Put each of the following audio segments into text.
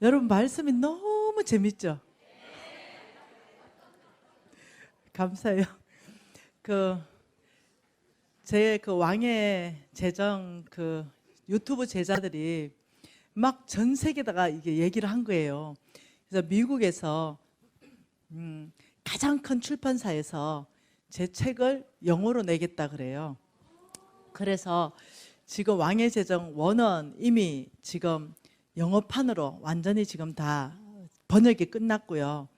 여러분 말씀이 너무 재밌죠? 감사해요. 제 왕의 제정 유튜브 제자들이 막 전 세계다가 이게 얘기를 한 거예요. 그래서 미국에서 가장 큰 출판사에서 제 책을 영어로 내겠다 그래요. 그래서 지금 왕의 제정 원은 이미 지금 영어판으로 완전히 지금 다 번역이 끝났고요.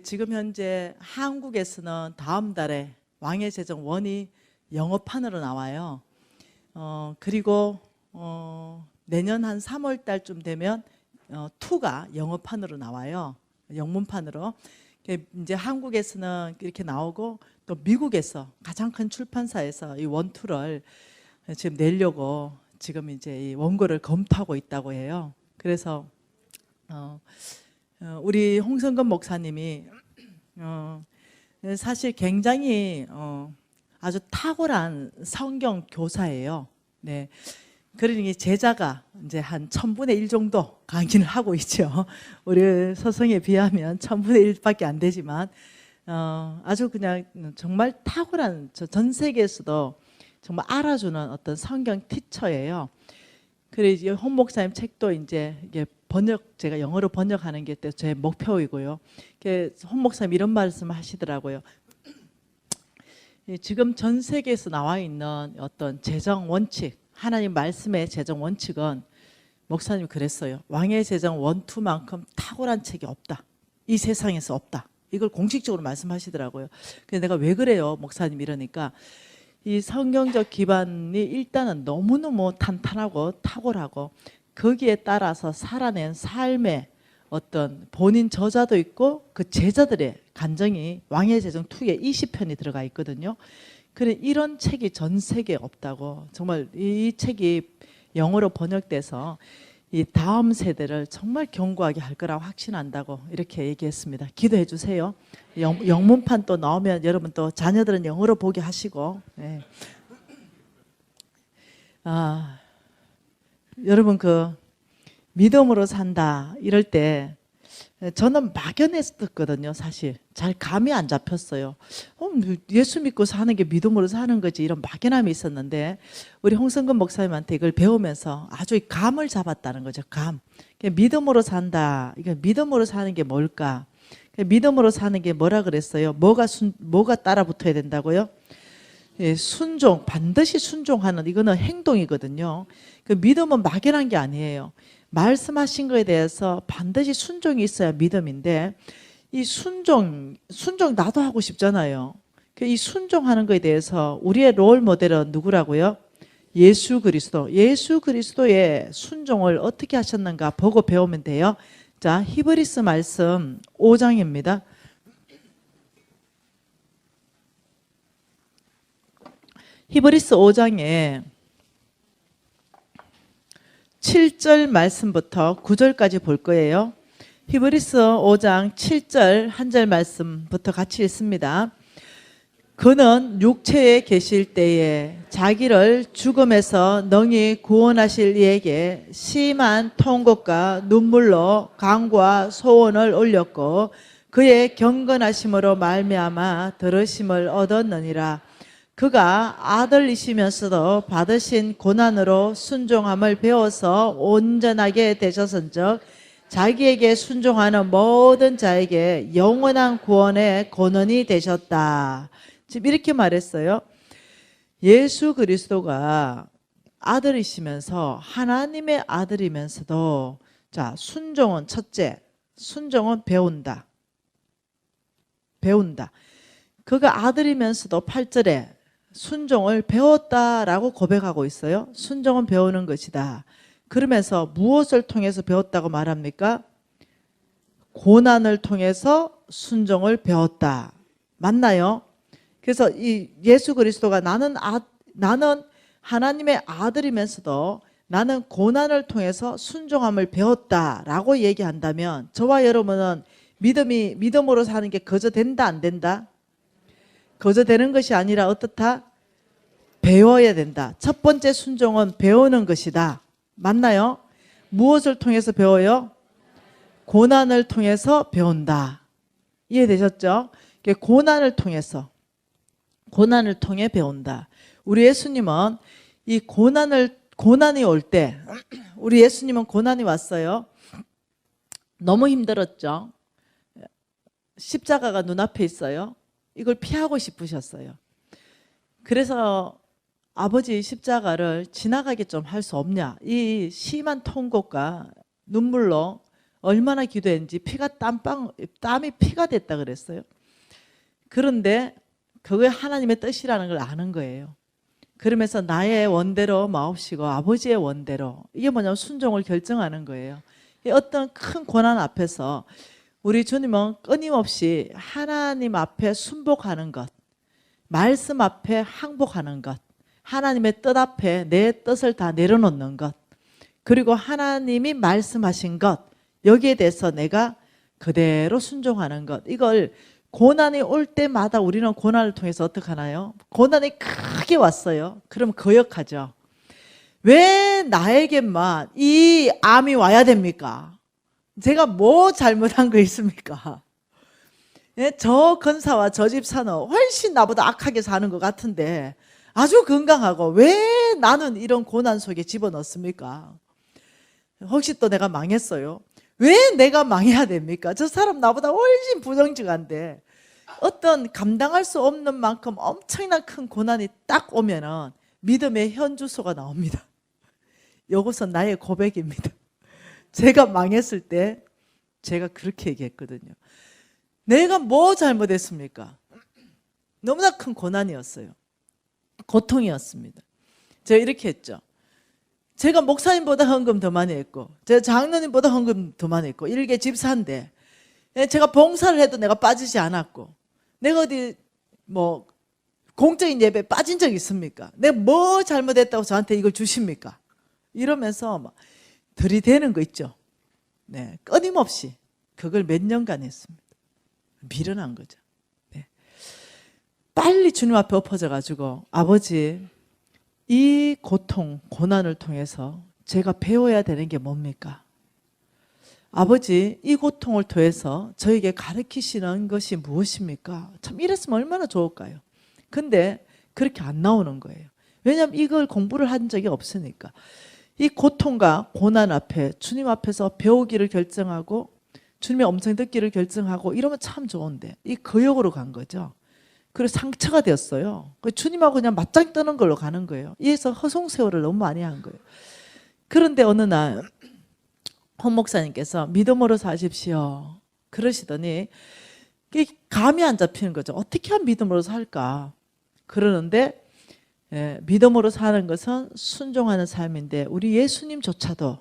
지금 현재 한국에서는 다음 달에 왕의 제정 원이 영어판으로 나와요. 그리고 내년 한 3월 달쯤 되면 2가 영어판으로 나와요. 영문판으로. 이제 한국에서는 이렇게 나오고 또 미국에서 가장 큰 출판사에서 이 원, 2를 지금 내려고 지금 이제 이 원고를 검토하고 있다고 해요. 그래서 우리 홍성근 목사님이 사실 굉장히 아주 탁월한 성경 교사예요. 네. 그러니 제자가 이제 한 1000분의 1 정도 강의를 하고 있죠. 우리 서성에 비하면 1000분의 1밖에 안 되지만 아주 그냥 정말 탁월한 전 세계에서도 정말 알아주는 어떤 성경 티처예요. 그래서 홍 목사님 책도 이제 이게 제가 영어로 번역하는 게 제 목표이고요. 홍 목사님 이런 말씀을 하시더라고요. 지금 전 세계에서 나와 있는 어떤 재정 원칙, 하나님 말씀의 재정 원칙은 목사님 그랬어요. 왕의 재정 1, 2만큼 탁월한 책이 없다. 이 세상에서 없다. 이걸 공식적으로 말씀하시더라고요. 그래서 내가 왜 그래요, 목사님 이러니까 이 성경적 기반이 일단은 너무너무 탄탄하고 탁월하고 거기에 따라서 살아낸 삶의 어떤 본인 저자도 있고 그 제자들의 간증이 왕의 제정 2에 20편이 들어가 있거든요. 그래 이런 책이 전 세계에 없다고. 정말 이 책이 영어로 번역돼서 이 다음 세대를 정말 견고하게 할 거라고 확신한다고 이렇게 얘기했습니다. 기도해 주세요. 영문판 또 나오면 여러분 또 자녀들은 영어로 보게 하시고. 네. 여러분 믿음으로 산다 이럴 때 저는 막연했었거든요. 사실 잘 감이 안 잡혔어요. 예수 믿고 사는 게 믿음으로 사는 거지 이런 막연함이 있었는데 우리 홍성근 목사님한테 이걸 배우면서 아주 감을 잡았다는 거죠. 감. 믿음으로 산다. 이거 믿음으로 사는 게 뭘까? 믿음으로 사는 게 뭐라 그랬어요? 뭐가 따라 붙어야 된다고요? 예, 순종, 반드시 순종하는 이거는 행동이거든요. 믿음은 막연한 게 아니에요. 말씀하신 거에 대해서 반드시 순종이 있어야 믿음인데 이 순종 나도 하고 싶잖아요. 이 순종하는 거에 대해서 우리의 롤 모델은 누구라고요? 예수 그리스도. 예수 그리스도의 순종을 어떻게 하셨는가 보고 배우면 돼요. 자, 히브리서 말씀 5장입니다. 히브리서 5장에 7절 말씀부터 9절까지 볼 거예요. 히브리서 5장 7절 한 절 말씀부터 같이 읽습니다. 그는 육체에 계실 때에 자기를 죽음에서 능히 구원하실 이에게 심한 통곡과 눈물로 간구와 소원을 올렸고 그의 경건하심으로 말미암아 들으심을 얻었느니라. 그가 아들이시면서도 받으신 고난으로 순종함을 배워서 온전하게 되셨은즉 자기에게 순종하는 모든 자에게 영원한 구원의 권원이 되셨다. 지금 이렇게 말했어요. 예수 그리스도가 아들이시면서 하나님의 아들이면서도 자, 순종은 첫째, 순종은 배운다. 그가 아들이면서도 8절에 순종을 배웠다라고 고백하고 있어요. 순종은 배우는 것이다. 그러면서 무엇을 통해서 배웠다고 말합니까? 고난을 통해서 순종을 배웠다. 맞나요? 그래서 이 예수 그리스도가 나는 하나님의 아들이면서도 나는 고난을 통해서 순종함을 배웠다라고 얘기한다면 저와 여러분은 믿음으로 사는 게 거저 된다 안 된다? 거저 되는 것이 아니라 어떻다? 배워야 된다. 첫 번째 순종은 배우는 것이다. 맞나요? 무엇을 통해서 배워요? 고난을 통해서 배운다. 이해되셨죠? 고난을 통해서, 고난을 통해 배운다. 우리 예수님은 이 고난이 올 때, 우리 예수님은 고난이 왔어요. 너무 힘들었죠. 십자가가 눈앞에 있어요. 이걸 피하고 싶으셨어요. 그래서 아버지 십자가를 지나가게 좀 할 수 없냐. 이 심한 통곡과 눈물로 얼마나 기도했는지 땀이 피가 됐다 그랬어요. 그런데 그게 하나님의 뜻이라는 걸 아는 거예요. 그러면서 나의 원대로 마옵시고 아버지의 원대로, 이게 뭐냐면 순종을 결정하는 거예요. 어떤 큰 고난 앞에서 우리 주님은 끊임없이 하나님 앞에 순복하는 것, 말씀 앞에 항복하는 것, 하나님의 뜻 앞에 내 뜻을 다 내려놓는 것, 그리고 하나님이 말씀하신 것, 여기에 대해서 내가 그대로 순종하는 것, 이걸 고난이 올 때마다 우리는 고난을 통해서 어떻게 하나요? 고난이 크게 왔어요. 그럼 거역하죠. 왜 나에게만 이 암이 와야 됩니까? 제가 뭐 잘못한 거 있습니까? 예, 저 건사와 저 집사는 훨씬 나보다 악하게 사는 것 같은데 아주 건강하고 왜 나는 이런 고난 속에 집어넣습니까? 혹시 또 내가 망했어요? 왜 내가 망해야 됩니까? 저 사람 나보다 훨씬 부정직한데 어떤 감당할 수 없는 만큼 엄청난 큰 고난이 딱 오면은 믿음의 현주소가 나옵니다. 이것은 나의 고백입니다. 제가 망했을 때 제가 그렇게 얘기했거든요. 내가 뭐 잘못했습니까? 너무나 큰 고난이었어요. 고통이었습니다. 제가 이렇게 했죠. 제가 목사님보다 헌금 더 많이 했고, 제가 장로님보다 헌금 더 많이 했고, 일개 집사인데 제가 봉사를 해도 내가 빠지지 않았고, 내가 어디 뭐 공적인 예배에 빠진 적 있습니까? 내가 뭐 잘못했다고 저한테 이걸 주십니까? 이러면서 막 들이대는 거 있죠. 네, 끊임없이 그걸 몇 년간 했습니다. 미련한 거죠. 네. 빨리 주님 앞에 엎어져 가지고 아버지, 이 고통, 고난을 통해서 제가 배워야 되는 게 뭡니까? 아버지, 이 고통을 통해서 저에게 가르치시는 것이 무엇입니까? 참 이랬으면 얼마나 좋을까요? 근데 그렇게 안 나오는 거예요. 왜냐하면 이걸 공부를 한 적이 없으니까. 이 고통과 고난 앞에 주님 앞에서 배우기를 결정하고 주님의 음성 듣기를 결정하고 이러면 참 좋은데 이 거역으로 간 거죠. 그래서 상처가 되었어요. 주님하고 그냥 맞짱 뜨는 걸로 가는 거예요. 이에서 허송세월을 너무 많이 한 거예요. 그런데 어느 날 헌 목사님께서 믿음으로 사십시오 그러시더니 감이 안 잡히는 거죠. 어떻게 하면 믿음으로 살까? 그러는데 믿음으로 사는 것은 순종하는 삶인데 우리 예수님조차도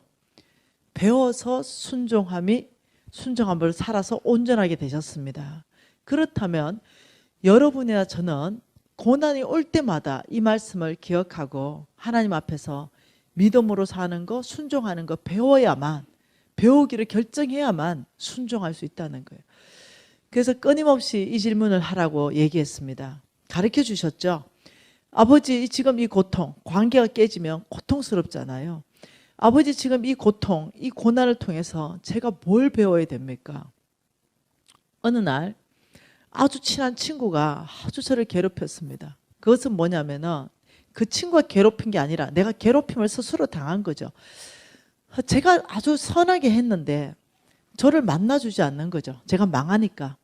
배워서 순종함을 살아서 온전하게 되셨습니다. 그렇다면 여러분이나 저는 고난이 올 때마다 이 말씀을 기억하고 하나님 앞에서 믿음으로 사는 거, 순종하는 거 배우기를 결정해야만 순종할 수 있다는 거예요. 그래서 끊임없이 이 질문을 하라고 얘기했습니다. 가르쳐 주셨죠? 아버지, 지금 이 고통, 관계가 깨지면 고통스럽잖아요. 아버지, 지금 이 고통, 이 고난을 통해서 제가 뭘 배워야 됩니까? 어느 날 아주 친한 친구가 아주 저를 괴롭혔습니다. 그것은 뭐냐면은 그 친구가 괴롭힌 게 아니라 내가 괴롭힘을 스스로 당한 거죠. 제가 아주 선하게 했는데 저를 만나주지 않는 거죠. 제가 망하니까.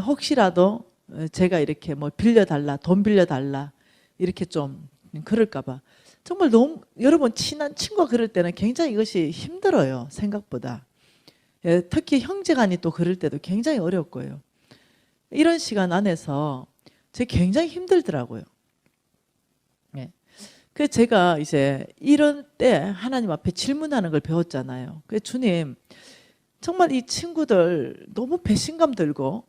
혹시라도 제가 이렇게 뭐 빌려달라, 돈 빌려달라 이렇게 좀 그럴까 봐. 정말 너무 여러분 친한 친구가 그럴 때는 굉장히 이것이 힘들어요. 생각보다. 특히 형제간이 또 그럴 때도 굉장히 어렵고요. 이런 시간 안에서 제가 굉장히 힘들더라고요. 그래서 제가 이제 이런 때 하나님 앞에 질문하는 걸 배웠잖아요. 그래서 주님, 정말 이 친구들 너무 배신감 들고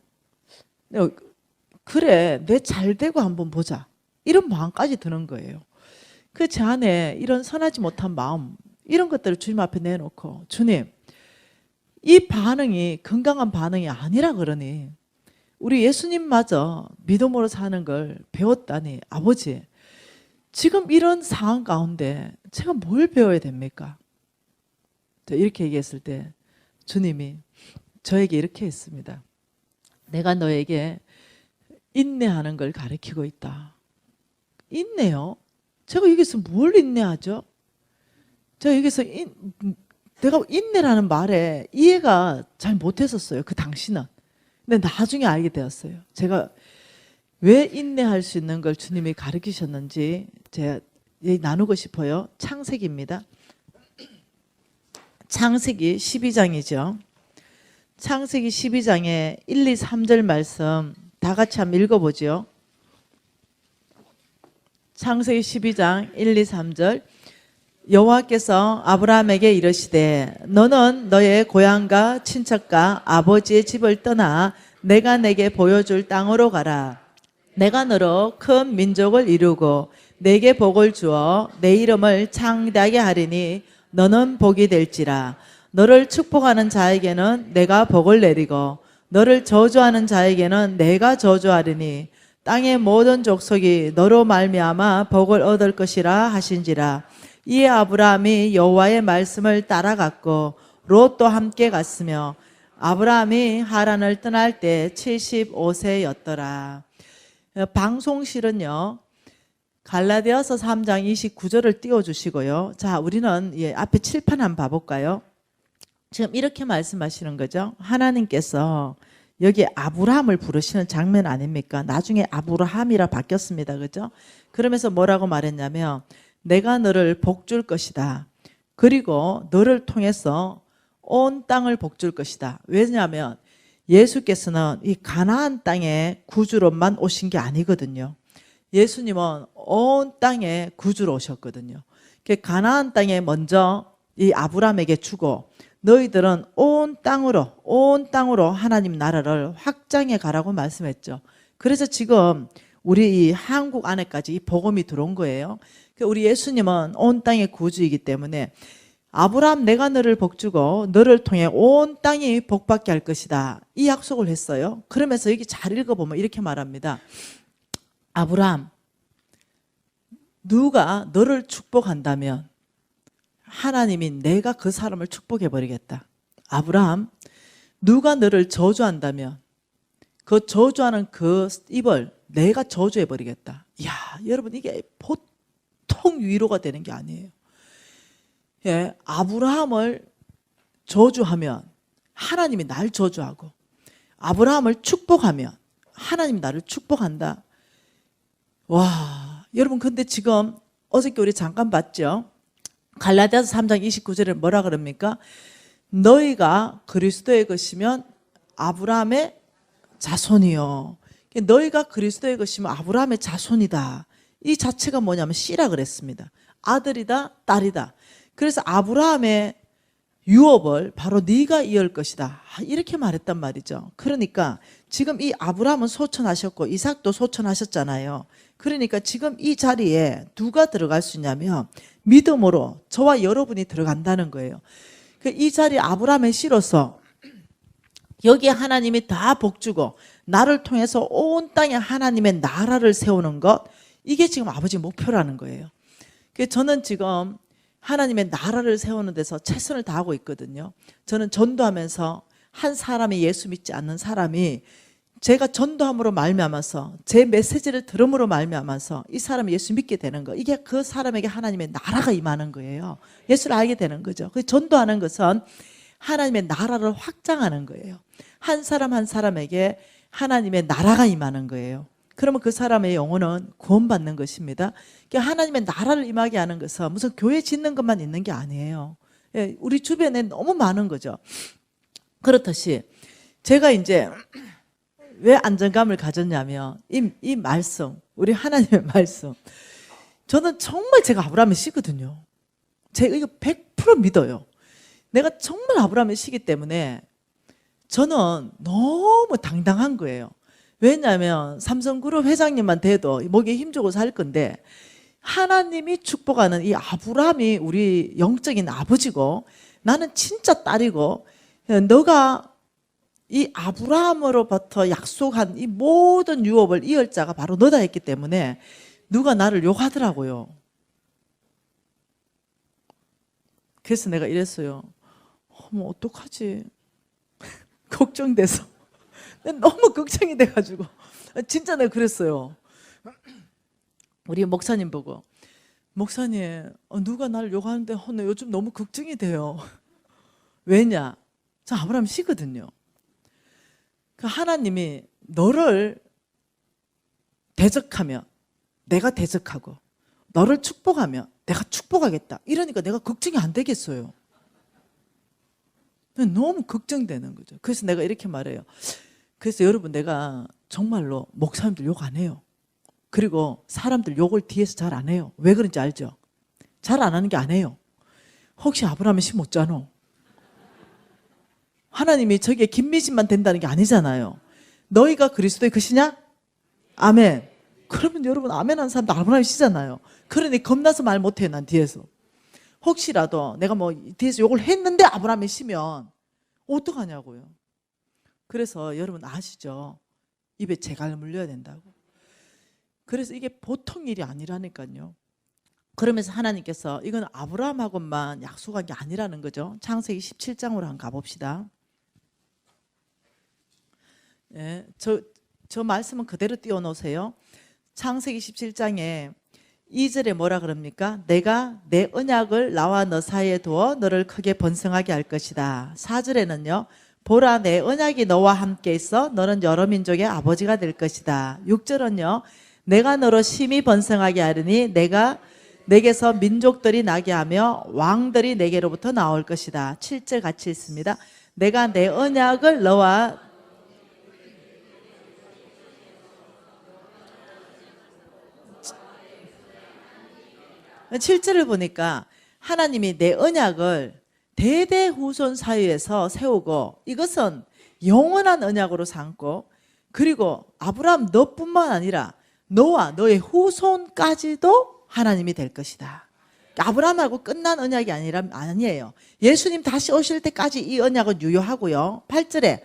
그래, 내 잘되고 한번 보자 이런 마음까지 드는 거예요. 그 제 안에 이런 선하지 못한 마음 이런 것들을 주님 앞에 내놓고 주님, 이 반응이 건강한 반응이 아니라 그러니 우리 예수님마저 믿음으로 사는 걸 배웠다니 아버지, 지금 이런 상황 가운데 제가 뭘 배워야 됩니까? 이렇게 얘기했을 때 주님이 저에게 이렇게 했습니다. 내가 너에게 인내하는 걸 가르치고 있다. 인내요? 제가 여기서 뭘 인내하죠? 제가 여기서 내가 인내라는 말에 이해가 잘 못했었어요. 그 당시는. 근데 나중에 알게 되었어요. 제가 왜 인내할 수 있는 걸 주님이 가르치셨는지 제가 나누고 싶어요. 창세기입니다. 창세기 12장이죠. 창세기 12장에 1, 2, 3절 말씀 다 같이 한번 읽어보죠. 창세기 12장 1, 2, 3절. 여호와께서 아브라함에게 이르시되 너는 너의 고향과 친척과 아버지의 집을 떠나 내가 내게 보여줄 땅으로 가라. 내가 너로 큰 민족을 이루고 내게 복을 주어 내 이름을 창대하게 하리니 너는 복이 될지라. 너를 축복하는 자에게는 내가 복을 내리고 너를 저주하는 자에게는 내가 저주하리니 땅의 모든 족속이 너로 말미암아 복을 얻을 것이라 하신지라. 이에 아브라함이 여호와의 말씀을 따라갔고 롯도 함께 갔으며 아브라함이 하란을 떠날 때 75세였더라. 방송실은요, 갈라디아서 3장 29절을 띄워주시고요. 자, 우리는 앞에 칠판 한번 봐볼까요? 지금 이렇게 말씀하시는 거죠. 하나님께서 여기 아브라함을 부르시는 장면 아닙니까? 나중에 아브라함이라 바뀌었습니다. 그죠? 그러면서 뭐라고 말했냐면 내가 너를 복줄 것이다. 그리고 너를 통해서 온 땅을 복줄 것이다. 왜냐하면 예수께서는 이 가나안 땅에 구주로만 오신 게 아니거든요. 예수님은 온 땅에 구주로 오셨거든요. 가나안 땅에 먼저 이 아브라함에게 주고 너희들은 온 땅으로 하나님 나라를 확장해 가라고 말씀했죠. 그래서 지금 우리 이 한국 안에까지 이 복음이 들어온 거예요. 우리 예수님은 온 땅의 구주이기 때문에 아브라함 내가 너를 복주고 너를 통해 온 땅이 복받게 할 것이다. 이 약속을 했어요. 그러면서 여기 잘 읽어보면 이렇게 말합니다. 아브라함, 누가 너를 축복한다면 하나님이 내가 그 사람을 축복해 버리겠다. 아브라함, 누가 너를 저주한다면 그 저주하는 그 입을 내가 저주해 버리겠다. 이야, 여러분 이게 보통 위로가 되는 게 아니에요. 예, 아브라함을 저주하면 하나님이 날 저주하고 아브라함을 축복하면 하나님이 나를 축복한다. 와, 여러분 근데 지금 어저께 우리 잠깐 봤죠? 갈라디아서 3장 29절에 뭐라 그럽니까? 너희가 그리스도의 것이면 아브라함의 자손이요. 너희가 그리스도의 것이면 아브라함의 자손이다. 이 자체가 뭐냐면 씨라 그랬습니다. 아들이다, 딸이다. 그래서 아브라함의 유업을 바로 네가 이을 것이다. 이렇게 말했단 말이죠. 그러니까 지금 이 아브라함은 소천하셨고 이삭도 소천하셨잖아요. 그러니까 지금 이 자리에 누가 들어갈 수 있냐면 믿음으로 저와 여러분이 들어간다는 거예요. 이 자리에 아브라함의 씨로서 여기에 하나님이 다 복주고 나를 통해서 온 땅에 하나님의 나라를 세우는 것, 이게 지금 아버지 목표라는 거예요. 저는 지금 하나님의 나라를 세우는 데서 최선을 다하고 있거든요. 저는 전도하면서 한 사람이 예수 믿지 않는 사람이 제가 전도함으로 말미암아서 제 메시지를 들음으로 말미암아서 이 사람이 예수 믿게 되는 거, 이게 그 사람에게 하나님의 나라가 임하는 거예요. 예수를 알게 되는 거죠. 전도하는 것은 하나님의 나라를 확장하는 거예요. 한 사람 한 사람에게 하나님의 나라가 임하는 거예요. 그러면 그 사람의 영혼은 구원받는 것입니다. 하나님의 나라를 임하게 하는 것은 무슨 교회 짓는 것만 있는 게 아니에요. 우리 주변에 너무 많은 거죠. 그렇듯이 제가 이제 왜 안정감을 가졌냐면 이 말씀, 우리 하나님의 말씀, 저는 정말 제가 아브라함의 씨거든요. 제가 이거 100% 믿어요. 내가 정말 아브라함의 씨기 때문에 저는 너무 당당한 거예요. 왜냐하면 삼성그룹 회장님만 돼도 목에 힘주고 살 건데 하나님이 축복하는 이 아브라함이 우리 영적인 아버지고 나는 진짜 딸이고, 너가 이 아브라함으로부터 약속한 이 모든 유업을 이을 자가 바로 너다 했기 때문에 누가 나를 욕하더라고요. 그래서 내가 이랬어요. 어머 어떡하지? 걱정돼서 너무 걱정이 돼가지고 진짜 내가 그랬어요. 우리 목사님 보고 목사님 누가 나를 욕하는데 나 요즘 너무 걱정이 돼요. 왜냐? 저 아브라함 씨거든요. 그 하나님이 너를 대적하면 내가 대적하고 너를 축복하면 내가 축복하겠다. 이러니까 내가 걱정이 안 되겠어요. 너무 걱정되는 거죠. 그래서 내가 이렇게 말해요. 그래서 여러분 내가 정말로 목사님들 욕 안 해요. 그리고 사람들 욕을 뒤에서 잘 안 해요. 왜 그런지 알죠? 잘 안 하는 게 아니에요. 혹시 아브라함이 씨 못잖아. 하나님이 저게 김미진만 된다는 게 아니잖아요. 너희가 그리스도의 것이냐? 아멘. 그러면 여러분 아멘 하는 사람도 아브라함이 씨잖아요. 그러니 겁나서 말 못해요. 난 뒤에서. 혹시라도 내가 뭐 뒤에서 욕을 했는데 아브라함이 씨면 어떡하냐고요. 그래서 여러분 아시죠? 입에 재갈을 물려야 된다고. 그래서 이게 보통 일이 아니라니까요. 그러면서 하나님께서 이건 아브라함하고만 약속한 게 아니라는 거죠. 창세기 17장으로 한번 가봅시다. 예, 저 말씀은 그대로 띄워놓으세요. 창세기 17장에 2절에 뭐라 그럽니까? 내가 내 언약을 나와 너 사이에 두어 너를 크게 번성하게 할 것이다. 4절에는요. 보라 내 언약이 너와 함께 있어 너는 여러 민족의 아버지가 될 것이다. 6절은요. 내가 너로 심히 번성하게 하리니 내가 내게서 민족들이 나게 하며 왕들이 내게로부터 나올 것이다. 7절 같이 있습니다. 내가 내 언약을 너와 7절을 보니까 하나님이 내 언약을 대대후손 사이에서 세우고 이것은 영원한 언약으로 삼고 그리고 아브라함 너뿐만 아니라 너와 너의 후손까지도 하나님이 될 것이다. 아브라함하고 끝난 언약이 아니에요. 예수님 다시 오실 때까지 이 언약은 유효하고요. 8절에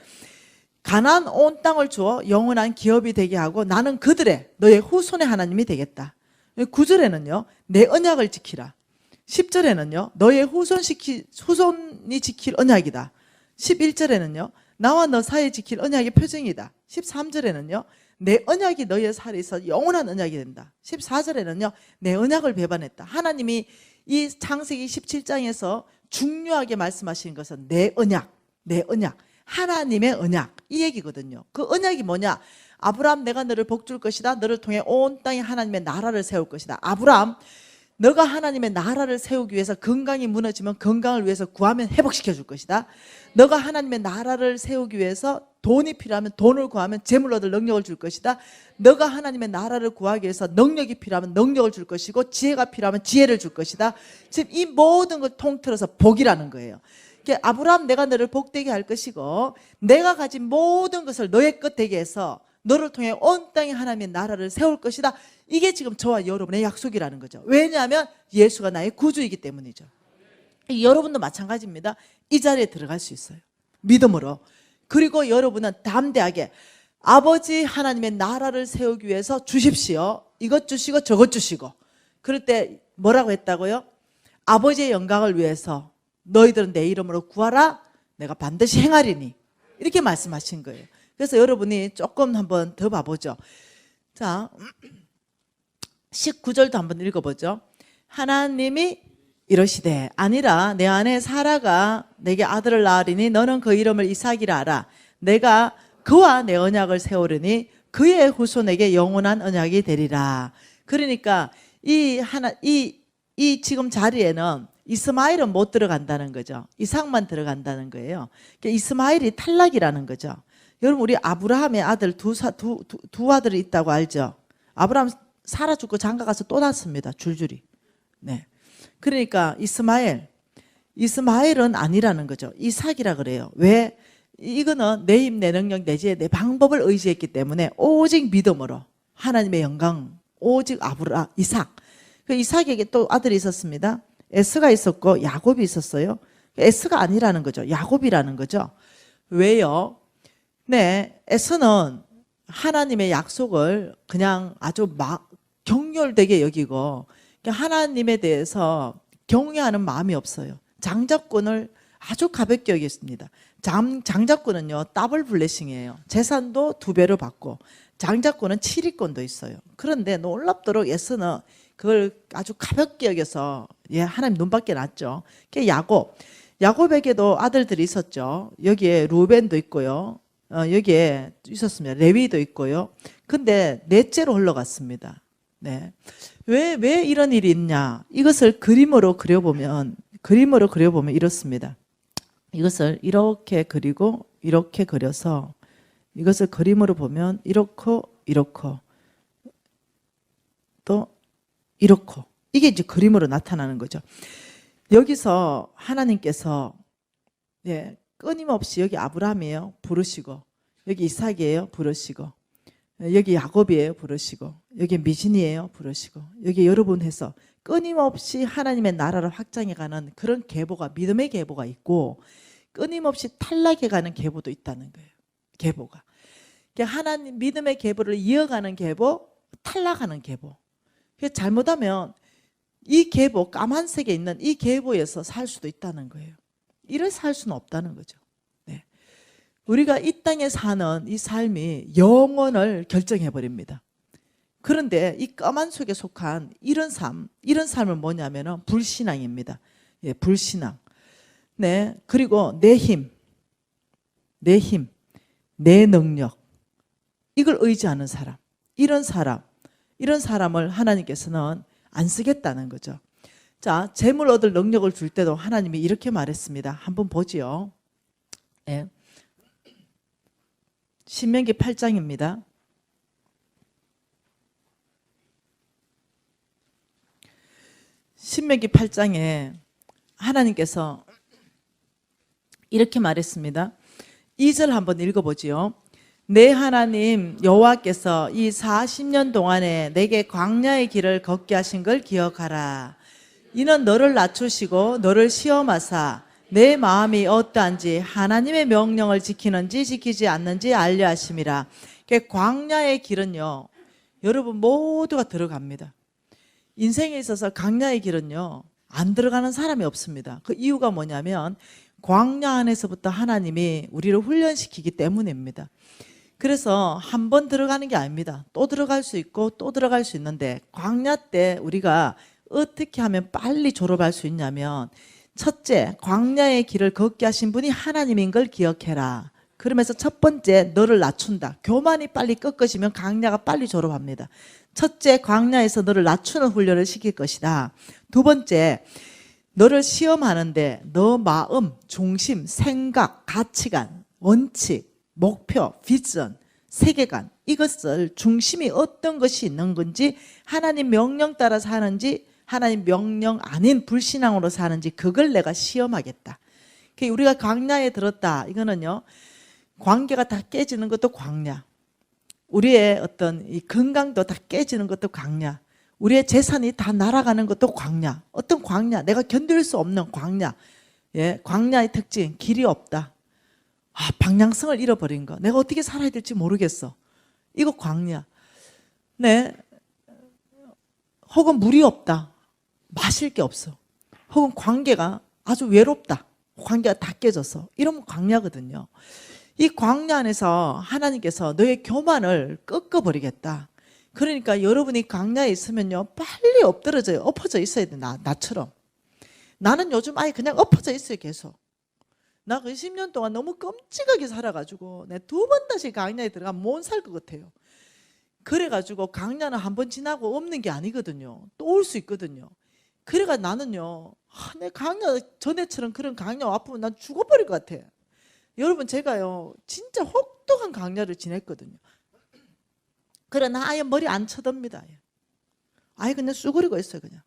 가나안 온 땅을 주어 영원한 기업이 되게 하고 나는 그들의 너의 후손의 하나님이 되겠다. 9절에는요. 내 언약을 지키라. 10절에는요. 너의 후손이 지킬 언약이다. 11절에는요. 나와 너 사이에 지킬 언약의 표징이다. 13절에는요. 내 언약이 너희의 살에 있어 영원한 언약이 된다. 14절에는요. 내 언약을 배반했다. 하나님이 이 창세기 17장에서 중요하게 말씀하시는 것은 내 언약, 내 언약, 하나님의 언약 이 얘기거든요. 그 언약이 뭐냐? 아브라함 내가 너를 복줄 것이다. 너를 통해 온 땅에 하나님의 나라를 세울 것이다. 아브라함 너가 하나님의 나라를 세우기 위해서 건강이 무너지면 건강을 위해서 구하면 회복시켜 줄 것이다. 너가 하나님의 나라를 세우기 위해서 돈이 필요하면 돈을 구하면 재물을 얻을 능력을 줄 것이다. 너가 하나님의 나라를 구하기 위해서 능력이 필요하면 능력을 줄 것이고 지혜가 필요하면 지혜를 줄 것이다. 지금 이 모든 걸 통틀어서 복이라는 거예요. 아브라함 내가 너를 복되게 할 것이고 내가 가진 모든 것을 너의 것 되게 해서 너를 통해 온 땅에 하나님의 나라를 세울 것이다. 이게 지금 저와 여러분의 약속이라는 거죠. 왜냐하면 예수가 나의 구주이기 때문이죠. 여러분도 마찬가지입니다. 이 자리에 들어갈 수 있어요. 믿음으로. 그리고 여러분은 담대하게 아버지 하나님의 나라를 세우기 위해서 주십시오. 이것 주시고 저것 주시고. 그럴 때 뭐라고 했다고요? 아버지의 영광을 위해서 너희들은 내 이름으로 구하라. 내가 반드시 행하리니. 이렇게 말씀하신 거예요. 그래서 여러분이 조금 한번 더 봐보죠. 자, 19절도 한번 읽어보죠. 하나님이 이러시되 아니라 내 아내 사라가 내게 아들을 낳으리니 너는 그 이름을 이삭이라 하라. 내가 그와 내 언약을 세우리니 그의 후손에게 영원한 언약이 되리라. 그러니까 이 지금 자리에는 이스마엘은 못 들어간다는 거죠. 이삭만 들어간다는 거예요. 그러니까 이스마엘이 탈락이라는 거죠. 여러분 우리 아브라함의 아들 두 아들이 있다고 알죠? 아브라함 사라 죽고 장가 가서 또 낳습니다. 줄줄이. 네. 그러니까 이스마엘은 아니라는 거죠. 이삭이라 그래요. 왜? 이거는 내 힘, 내 능력, 내 지혜, 내 방법을 의지했기 때문에 오직 믿음으로 하나님의 영광, 오직 이삭. 그 이삭에게 또 아들이 있었습니다. 에스가 있었고 야곱이 있었어요. 에스가 아니라는 거죠. 야곱이라는 거죠. 왜요? 네, 에서는 하나님의 약속을 그냥 아주 격렬되게 여기고 하나님에 대해서 경외하는 마음이 없어요. 장자권을 아주 가볍게 여겼습니다. 장자권은요 더블 블레싱이에요. 재산도 2배로 받고 장자권은 7위권도 있어요. 그런데 놀랍도록 에서는 그걸 아주 가볍게 여겨서 하나님 눈밖에 났죠. 그게 야곱에게도 아들들이 있었죠. 여기에 루벤도 있고요. 여기에 있었습니다. 레위도 있고요. 근데 넷째로 흘러갔습니다. 네. 왜 이런 일이 있냐? 이것을 그림으로 그려보면 이렇습니다. 이것을 이렇게 그리고 이렇게 그려서 이것을 그림으로 보면 이렇고 또 이렇고 이게 이제 그림으로 나타나는 거죠. 여기서 하나님께서 끊임없이 여기 아브라함이에요 부르시고, 여기 이삭이에요 부르시고, 여기 야곱이에요 부르시고, 여기 미진이에요 부르시고, 여기 여러분 해서 끊임없이 하나님의 나라를 확장해가는 그런 계보가, 믿음의 계보가 있고, 끊임없이 탈락해가는 계보도 있다는 거예요. 계보가 하나님 믿음의 계보를 이어가는 계보, 탈락하는 계보. 잘못하면 이 계보, 까만색에 있는 이 계보에서 살 수도 있다는 거예요. 이를 살 수는 없다는 거죠. 네. 우리가 이 땅에 사는 이 삶이 영원을 결정해버립니다. 그런데 이 까만 속에 속한 이런 삶은 뭐냐면은 불신앙입니다. 불신앙. 네. 그리고 내 힘, 내 능력, 이걸 의지하는 사람, 이런 사람을 하나님께서는 안 쓰겠다는 거죠. 자, 재물 얻을 능력을 줄 때도 하나님이 이렇게 말했습니다. 한번 보지요. 신명기 8장입니다. 신명기 8장에 하나님께서 이렇게 말했습니다. 2절 한번 읽어보지요. 내 하나님 여호와께서 이 40년 동안에 내게 광야의 길을 걷게 하신 걸 기억하라. 이는 너를 낮추시고 너를 시험하사 내 마음이 어떠한지 하나님의 명령을 지키는지 지키지 않는지 알려 하심이라. 광야의 길은요, 여러분 모두가 들어갑니다. 인생에 있어서 광야의 길은요 안 들어가는 사람이 없습니다. 그 이유가 뭐냐면 광야 안에서부터 하나님이 우리를 훈련시키기 때문입니다. 그래서 한 번 들어가는 게 아닙니다. 또 들어갈 수 있고 또 들어갈 수 있는데, 광야 때 우리가 어떻게 하면 빨리 졸업할 수 있냐면, 첫째, 광야의 길을 걷게 하신 분이 하나님인 걸 기억해라. 그러면서 첫 번째, 너를 낮춘다. 교만이 빨리 꺾어지면 광야가 빨리 졸업합니다. 첫째, 광야에서 너를 낮추는 훈련을 시킬 것이다. 두 번째, 너를 시험하는데 너 마음, 중심, 생각, 가치관, 원칙, 목표, 비전, 세계관, 이것을 중심이 어떤 것이 있는 건지, 하나님 명령 따라 사는지 하나님 명령 아닌 불신앙으로 사는지, 그걸 내가 시험하겠다. 우리가 광야에 들었다, 이거는요 관계가 다 깨지는 것도 광야, 우리의 어떤 이 건강도 다 깨지는 것도 광야, 우리의 재산이 다 날아가는 것도 광야. 어떤 광야, 내가 견딜 수 없는 광야. 광야의 특징, 길이 없다. 방향성을 잃어버린 거, 내가 어떻게 살아야 될지 모르겠어, 이거 광야. 네. 혹은 물이 없다, 마실 게 없어. 혹은 관계가 아주 외롭다, 관계가 다 깨져서, 이러면 광야거든요. 이 광야 안에서 하나님께서 너의 교만을 꺾어버리겠다. 그러니까 여러분이 광야에 있으면요 빨리 엎드러져요. 엎어져 있어야 돼. 나처럼. 나는 요즘 아예 그냥 엎어져 있어요. 계속. 나 그 10년 동안 너무 끔찍하게 살아가지고 내 2번 다시 광야에 들어가면 못 살 것 같아요. 그래가지고 광야는 한 번 지나고 없는 게 아니거든요. 또 올 수 있거든요. 그래가 나는요 내 광야 전에처럼 그런 광야 아프면 난 죽어버릴 것 같아. 여러분, 제가요 진짜 혹독한 광야를 지냈거든요. 그러나 아예 머리 안 쳐듭니다. 아예 그냥 쑥그리고 있어요. 그냥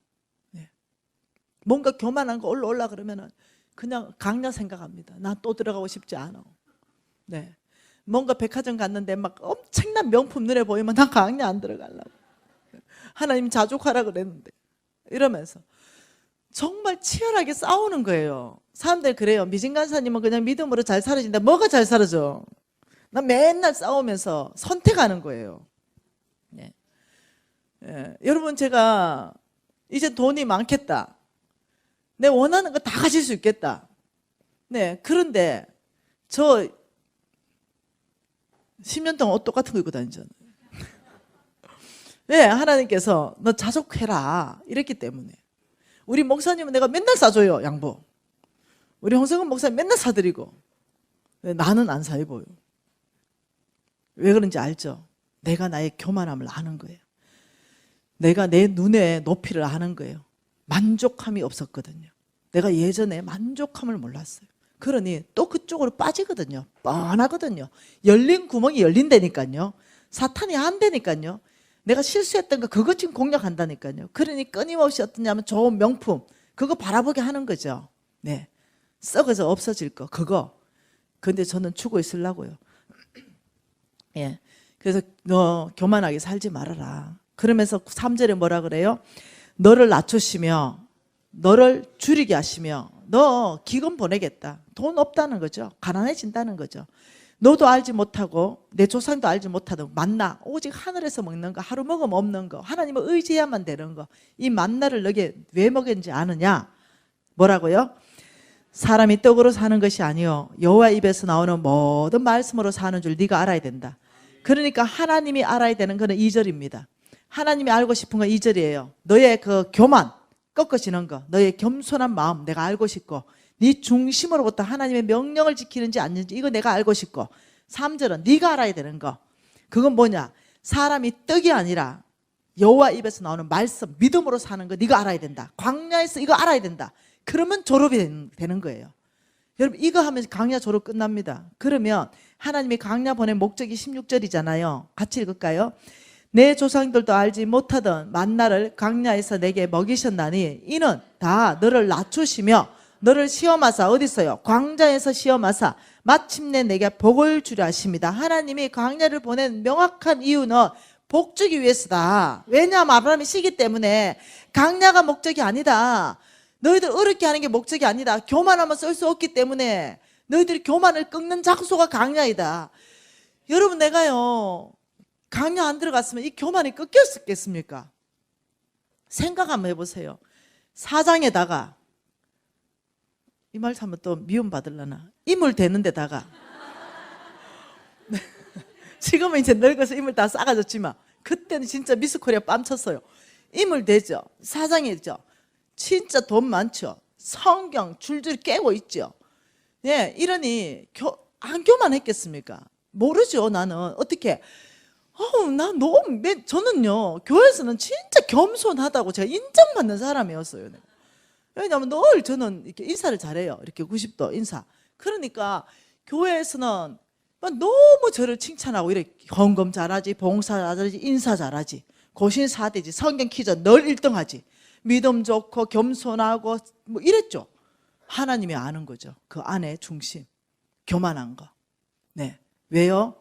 뭔가 교만한 거 올라 그러면은 그냥 광야 생각합니다. 나 또 들어가고 싶지 않아. 네. 뭔가 백화점 갔는데 막 엄청난 명품 눈에 보이면 나 광야 안 들어가려고. 하나님 자족하라 그랬는데. 이러면서 정말 치열하게 싸우는 거예요. 사람들 그래요. 미진 간사님은 그냥 믿음으로 잘 살아진다. 뭐가 잘 살아져? 나 맨날 싸우면서 선택하는 거예요. 여러분, 제가 이제 돈이 많겠다, 내 원하는 거 다 가질 수 있겠다, 네, 그런데 저 10년 동안 옷 똑같은 거 입고 다니잖아요. 네, 하나님께서 너 자족해라 이랬기 때문에. 우리 목사님은 내가 맨날 사줘요, 양복. 우리 홍성근 목사님 맨날 사드리고. 나는 안 사 입어요. 왜 그런지 알죠? 내가 나의 교만함을 아는 거예요. 내가 내 눈의 높이를 아는 거예요. 만족함이 없었거든요. 내가 예전에 만족함을 몰랐어요. 그러니 또 그쪽으로 빠지거든요. 뻔하거든요. 열린 구멍이 열린다니까요. 사탄이 한다니까요. 내가 실수했던 거 그것 지금 공략한다니까요. 그러니 끊임없이 어떠냐면 좋은 명품 그거 바라보게 하는 거죠. 네, 썩어서 없어질 거 그거. 근데 저는 주고 있으려고요. 예, 그래서 너 교만하게 살지 말아라. 그러면서 3절에 뭐라 그래요? 너를 낮추시며 너를 줄이게 하시며 너 기금 보내겠다. 돈 없다는 거죠. 가난해진다는 거죠. 너도 알지 못하고 내 조상도 알지 못하던 만나 오직 하늘에서 먹는 거 하루 먹으면 없는 거 하나님을 의지해야만 되는 거 이 만나를 너게 왜 먹였는지 아느냐? 뭐라고요? 사람이 떡으로 사는 것이 아니요 여호와 입에서 나오는 모든 말씀으로 사는 줄 네가 알아야 된다. 그러니까 하나님이 알아야 되는 것은 2절입니다. 하나님이 알고 싶은 건 2절이에요. 너의 그 교만 꺾어지는 거 너의 겸손한 마음 내가 알고 싶고 네 중심으로부터 하나님의 명령을 지키는지 아닌지 이거 내가 알고 싶고 3절은 네가 알아야 되는 거 그건 뭐냐? 사람이 떡이 아니라 여호와 입에서 나오는 말씀 믿음으로 사는 거 네가 알아야 된다. 광야에서 이거 알아야 된다. 그러면 졸업이 되는 거예요. 여러분 이거 하면 광야 졸업 끝납니다. 그러면 하나님이 광야 보낸 목적이 16절이잖아요. 같이 읽을까요? 내 조상들도 알지 못하던 만나를 광야에서 내게 먹이셨나니 이는 다 너를 낮추시며 너를 시험하사 어디 있어요? 광야에서 시험하사 마침내 내게 복을 주려 하십니다. 하나님이 광야를 보낸 명확한 이유는 복 주기 위해서다. 왜냐하면 아브라함이 시기 때문에 광야가 목적이 아니다. 너희들 어렵게 하는 게 목적이 아니다. 교만하면 쓸 수 없기 때문에 너희들이 교만을 꺾는 장소가 광야이다. 여러분 내가요 광야 안 들어갔으면 이 교만이 꺾였겠습니까? 생각 한번 해보세요. 사장에다가 이 말 하면 또 미움 받으려나 이물 대는 데다가 지금은 이제 늙어서 이물 다 싸가졌지만 그때는 진짜 미스코리아 뺨쳤어요. 이물 대죠. 사장이죠. 진짜 돈 많죠. 성경 줄줄 깨고 있죠. 예, 이러니 안 교만했겠습니까? 모르죠. 나는 어떻게 나 너무 저는요 교회에서는 진짜 겸손하다고 제가 인정받는 사람이었어요. 왜냐하면 늘 저는 이렇게 인사를 잘해요. 이렇게 90도 인사. 그러니까 교회에서는 너무 저를 칭찬하고 이렇게 헌금 잘하지, 봉사 잘하지, 인사 잘하지, 고신사대지, 성경 키자 늘 1등하지, 믿음 좋고 겸손하고 뭐 이랬죠. 하나님이 아는 거죠. 그 안에 중심, 교만한 거. 네, 왜요?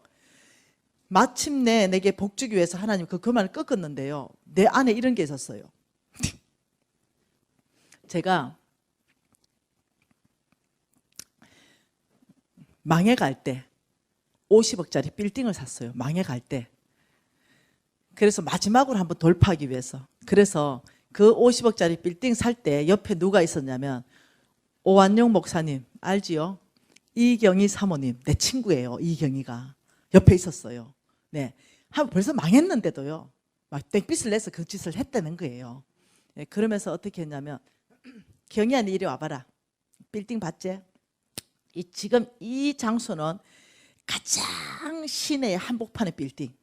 마침내 내게 복 주기 위해서 하나님 그 교만을 꺾었는데요. 내 안에 이런 게 있었어요. 제가 망해 갈 때 50억짜리 빌딩을 샀어요. 망해 갈 때. 그래서 마지막으로 한번 돌파하기 위해서. 그래서 그 50억짜리 빌딩 살 때 옆에 누가 있었냐면 오완용 목사님 알지요? 이경희 사모님 내 친구예요. 이경희가 옆에 있었어요. 네, 벌써 망했는데도요 막 땡빛을 내서 그 짓을 했다는 거예요. 네, 그러면서 어떻게 했냐면 경희야 너 이리 와봐라. 빌딩 봤지? 지금 이 장소는 가장 시내의 한복판의 빌딩.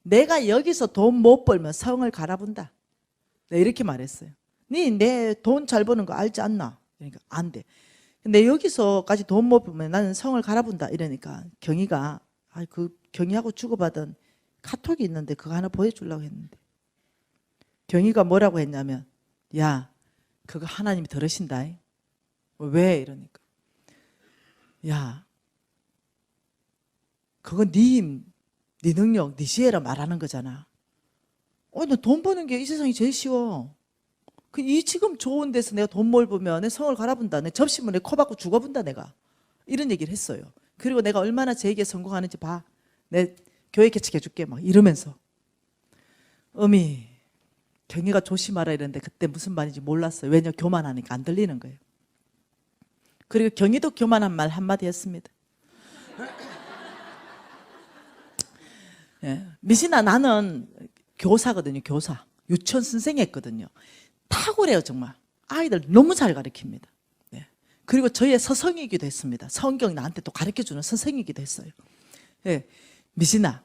내가 여기서 돈 못 벌면 성을 갈아본다. 네, 이렇게 말했어요. 니 내 돈 잘 버는 거 알지 않나? 그러니까 안 돼. 근데 여기서까지 돈 못 벌면 나는 성을 갈아본다. 이러니까 경희가 그 경희하고 주고받은 카톡이 있는데 그거 하나 보여주려고 했는데 경희가 뭐라고 했냐면 야 그거 하나님이 들으신다. 왜? 이러니까 야 그거 네 능력, 네 지혜라 말하는 거잖아. 나 돈 버는 게 이 세상이 제일 쉬워. 이 지금 좋은 데서 내가 돈 벌면 내 성을 갈아본다. 내 접시문에 코 박고 죽어본다 내가. 이런 얘기를 했어요. 그리고 내가 얼마나 재기에 성공하는지 봐. 내 교회 개척해줄게 막 이러면서. 어미 경희가 조심하라 이랬는데 그때 무슨 말인지 몰랐어요. 왜냐 교만하니까 안 들리는 거예요. 그리고 경희도 교만한 말 한마디 했습니다. 예. 미신아, 나는 교사거든요. 교사. 유치원 선생 했거든요. 탁월해요. 정말 아이들 너무 잘 가르칩니다. 네. 그리고 저의 스승이기도 했습니다. 성경 나한테 또 가르쳐주는 스승이기도 했어요. 네. 미신아,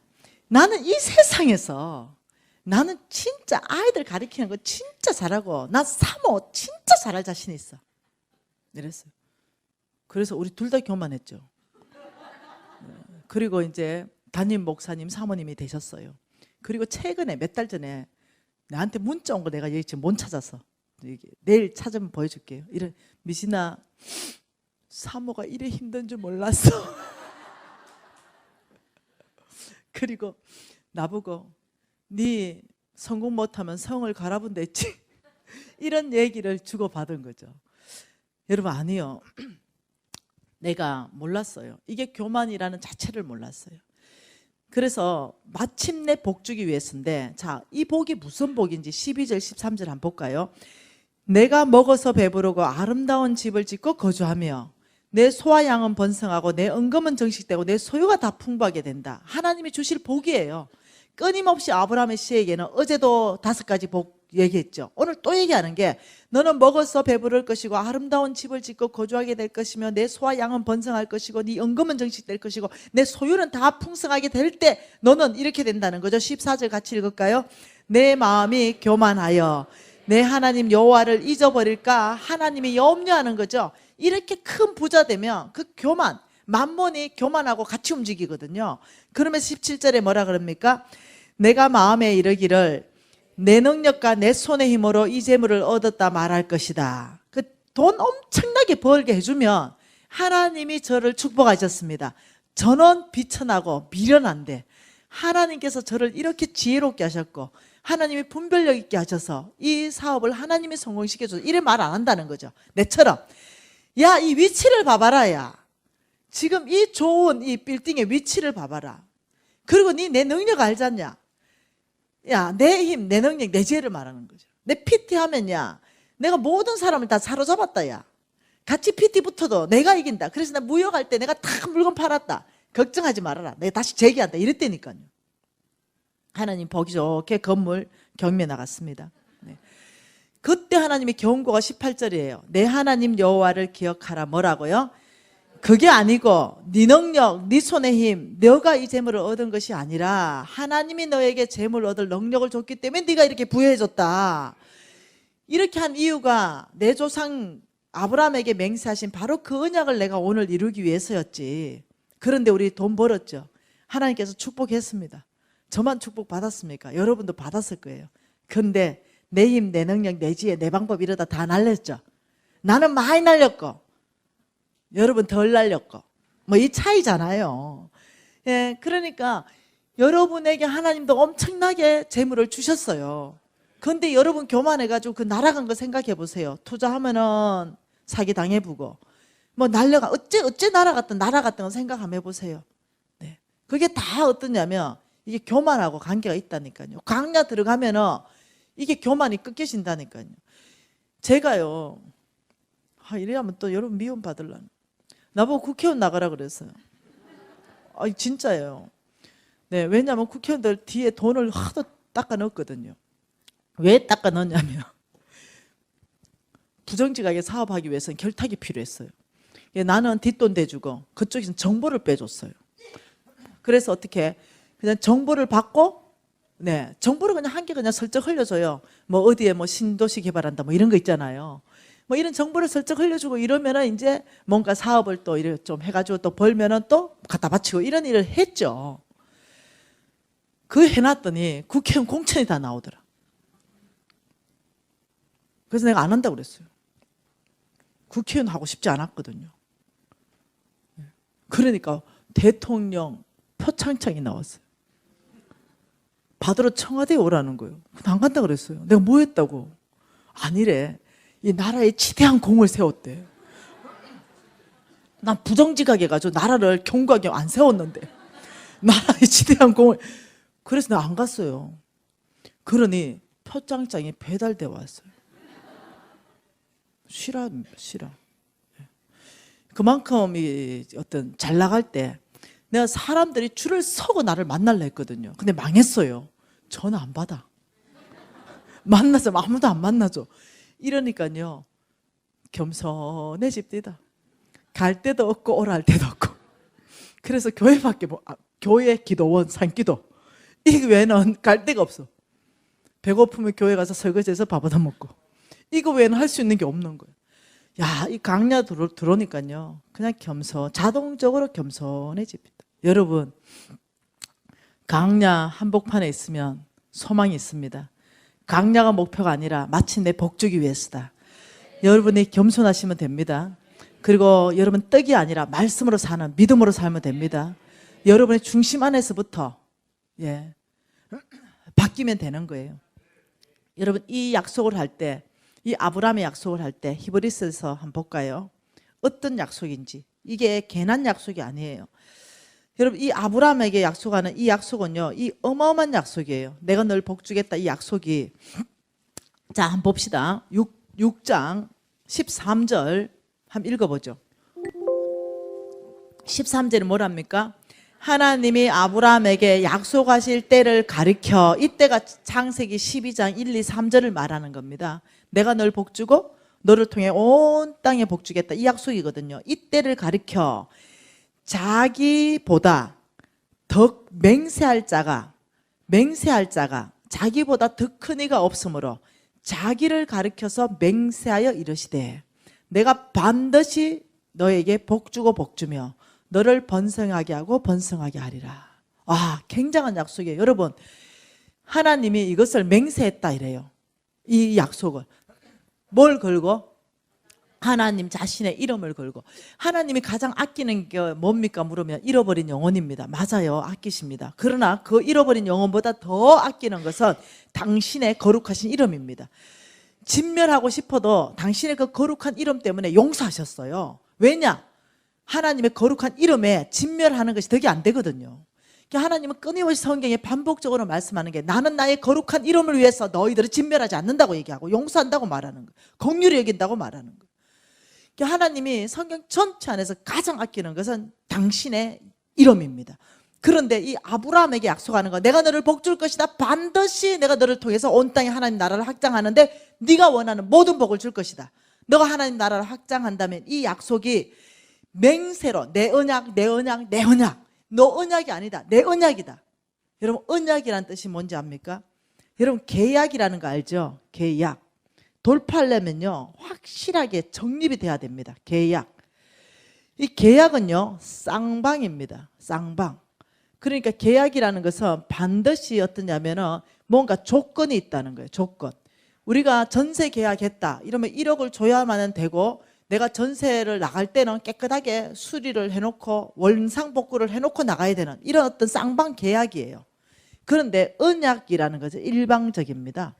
나는 이 세상에서 나는 진짜 아이들 가르치는 거 진짜 잘하고 나 사모 진짜 잘할 자신 있어. 이랬어요. 그래서 우리 둘 다 교만했죠. 그리고 이제 담임 목사님 사모님이 되셨어요. 그리고 최근에 몇 달 전에 나한테 문자 온 거 내가 여기 지금 못 찾아서 내일 찾으면 보여줄게요. 이런, 미신아, 사모가 이래 힘든 줄 몰랐어. 그리고 나보고 네 성공 못하면 성을 갈아본댔지. 이런 얘기를 주고받은 거죠. 여러분, 아니요. 내가 몰랐어요. 이게 교만이라는 자체를 몰랐어요. 그래서 마침내 복 주기 위해서인데, 자, 이 복이 무슨 복인지 12절 13절 한번 볼까요? 내가 먹어서 배부르고 아름다운 집을 짓고 거주하며 내 소와 양은 번성하고 내 은금은 정식되고 내 소유가 다 풍부하게 된다. 하나님이 주실 복이에요. 끊임없이 아브라함의 씨에게는 어제도 5가지 복 얘기했죠. 오늘 또 얘기하는 게, 너는 먹어서 배부를 것이고 아름다운 집을 짓고 거주하게 될 것이며 내 소와 양은 번성할 것이고 네 은금은 정식될 것이고 내 소유는 다 풍성하게 될 때 너는 이렇게 된다는 거죠. 14절 같이 읽을까요? 내 마음이 교만하여 내 하나님 여호와를 잊어버릴까 하나님이 염려하는 거죠. 이렇게 큰 부자 되면 그 교만, 만몬이 교만하고 같이 움직이거든요. 그러면서 17절에 뭐라 그럽니까? 내가 마음에 이르기를 내 능력과 내 손의 힘으로 이 재물을 얻었다 말할 것이다. 그 돈 엄청나게 벌게 해주면 하나님이 저를 축복하셨습니다. 저는 비천하고 미련한데 하나님께서 저를 이렇게 지혜롭게 하셨고 하나님이 분별력 있게 하셔서 이 사업을 하나님이 성공시켜줘서 이래 말 안 한다는 거죠. 내처럼, 야, 이 위치를 봐봐라. 야, 지금 이 좋은 이 빌딩의 위치를 봐봐라. 그리고 네 내 능력 알잖냐. 야, 내 힘, 내 능력, 내 지혜를 말하는 거죠. 내 PT 하면, 야, 내가 모든 사람을 다 사로잡았다. 야, 같이 PT 붙어도 내가 이긴다. 그래서 나 무역할 때 내가 다 물건 팔았다. 걱정하지 말아라. 내가 다시 재기한다. 이랬다니까요. 하나님 보기 좋게 건물 경매 나갔습니다. 네. 그때 하나님의 경고가 18절이에요. 내 하나님 여호와를 기억하라. 뭐라고요? 그게 아니고 네 능력, 네 손의 힘, 너가 이 재물을 얻은 것이 아니라 하나님이 너에게 재물을 얻을 능력을 줬기 때문에 네가 이렇게 부여해줬다. 이렇게 한 이유가 내 조상 아브라함에게 맹세하신 바로 그 언약을 내가 오늘 이루기 위해서였지. 그런데 우리 돈 벌었죠. 하나님께서 축복했습니다. 저만 축복받았습니까? 여러분도 받았을 거예요. 근데 내 힘, 내 능력, 내 지혜, 내 방법 이러다 다 날렸죠. 나는 많이 날렸고 여러분 덜 날렸고 뭐 이 차이잖아요. 예, 그러니까 여러분에게 하나님도 엄청나게 재물을 주셨어요. 그런데 여러분 교만해가지고 그 날아간 거 생각해 보세요. 투자하면은 사기 당해보고 뭐 날려가 어째 날아갔던 거 생각 한번 해보세요. 네, 그게 다 어떠냐면 이게 교만하고 관계가 있다니까요. 강야 들어가면은 이게 교만이 꺾여진다니까요. 제가요, 이래야면 또 여러분 미움 받으려나. 나보고 국회의원 나가라 그랬어요. 진짜예요. 네, 왜냐하면 국회의원들 뒤에 돈을 하도 닦아 넣었거든요. 왜 닦아 넣었냐면 부정직하게 사업하기 위해서는 결탁이 필요했어요. 나는 뒷돈 대주고 그쪽에서는 정보를 빼줬어요. 그래서 어떻게 그냥 정보를 받고, 네, 정보를 그냥 한 개 그냥 슬쩍 흘려줘요. 뭐 어디에 뭐 신도시 개발한다 뭐 이런 거 있잖아요. 뭐 이런 정보를 슬쩍 흘려주고 이러면은 이제 뭔가 사업을 또 이렇게 좀 해가지고 또 벌면은 또 갖다 바치고 이런 일을 했죠. 그 해놨더니 국회의원 공천이 다 나오더라. 그래서 내가 안 한다고 그랬어요. 국회의원 하고 싶지 않았거든요. 그러니까 대통령 표창장이 나왔어요. 받으러 청와대에 오라는 거예요. 안 간다 그랬어요. 내가 뭐 했다고? 아니래. 이 나라에 지대한 공을 세웠대. 난 부정직하게 가지고 나라를 견고하게 안 세웠는데 나라에 지대한 공을. 그래서 내가 안 갔어요. 그러니 표창장이 배달돼 왔어요. 실화입니다. 실화. 그만큼 이 어떤 잘 나갈 때 내가 사람들이 줄을 서고 나를 만날라 했거든요. 근데 망했어요. 전화 안 받아. 만나서 아무도 안 만나줘. 이러니까요, 겸손해집니다. 갈 데도 없고 오라 할 데도 없고. 그래서 교회밖에 교회, 기도원, 산기도 이 외에는 갈 데가 없어. 배고프면 교회 가서 설거지해서 밥 얻어 먹고, 이거 외에는 할 수 있는 게 없는 거예요. 야, 이 강야 들어오니까요, 그냥 자동적으로 겸손해집니다. 여러분, 강야 한복판에 있으면 소망이 있습니다. 강야가 목표가 아니라 마침내 복주기 위해서다. 여러분이 겸손하시면 됩니다. 그리고 여러분 떡이 아니라 말씀으로 사는, 믿음으로 살면 됩니다. 여러분의 중심 안에서부터 바뀌면 되는 거예요. 여러분, 이 약속을 할 때, 이 아브라함의 약속을 할 때 히브리서에서 한번 볼까요? 어떤 약속인지. 이게 괜한 약속이 아니에요. 여러분, 이 아브라함에게 약속하는 이 약속은요, 이 어마어마한 약속이에요. 내가 널 복주겠다, 이 약속이. 자, 한번 봅시다. 6장 13절 한번 읽어보죠. 13절은 뭐랍니까? 하나님이 아브라함에게 약속하실 때를 가리켜, 이때가 창세기 12장 1, 2, 3절을 말하는 겁니다. 내가 널 복주고 너를 통해 온 땅에 복주겠다, 이 약속이거든요. 이때를 가리켜 자기보다 더 맹세할 자가 자기보다 더 큰 이가 없으므로 자기를 가리켜서 맹세하여 이르시되 내가 반드시 너에게 복주고 복주며 너를 번성하게 하고 번성하게 하리라. 와, 굉장한 약속이에요. 여러분, 하나님이 이것을 맹세했다 이래요. 이 약속을 뭘 걸고? 하나님 자신의 이름을 걸고. 하나님이 가장 아끼는 게 뭡니까 물으면 잃어버린 영혼입니다. 맞아요, 아끼십니다. 그러나 그 잃어버린 영혼보다 더 아끼는 것은 당신의 거룩하신 이름입니다. 진멸하고 싶어도 당신의 그 거룩한 이름 때문에 용서하셨어요. 왜냐? 하나님의 거룩한 이름에 진멸하는 것이 덕이 안 되거든요. 하나님은 끊임없이 성경에 반복적으로 말씀하는 게, 나는 나의 거룩한 이름을 위해서 너희들을 진멸하지 않는다고 얘기하고 용서한다고 말하는 거예요. 긍휼히 여긴다고 말하는 거예요. 하나님이 성경 전체 안에서 가장 아끼는 것은 당신의 이름입니다. 그런데 이 아브라함에게 약속하는 거, 내가 너를 복줄 것이다, 반드시 내가 너를 통해서 온 땅에 하나님 나라를 확장하는데 네가 원하는 모든 복을 줄 것이다. 너가 하나님 나라를 확장한다면 이 약속이 맹세로 내 언약, 너 언약이 아니다, 내 언약이다. 여러분, 언약이라는 뜻이 뭔지 압니까? 여러분, 계약이라는 거 알죠? 계약. 돌파하려면요, 확실하게 정립이 돼야 됩니다. 계약. 이 계약은요, 쌍방입니다. 쌍방. 그러니까 계약이라는 것은 반드시 어떠냐면은 뭔가 조건이 있다는 거예요. 조건. 우리가 전세 계약했다 이러면 1억을 줘야만 되고, 내가 전세를 나갈 때는 깨끗하게 수리를 해놓고 원상복구를 해놓고 나가야 되는 이런 어떤 쌍방 계약이에요. 그런데 언약이라는 것은 일방적입니다.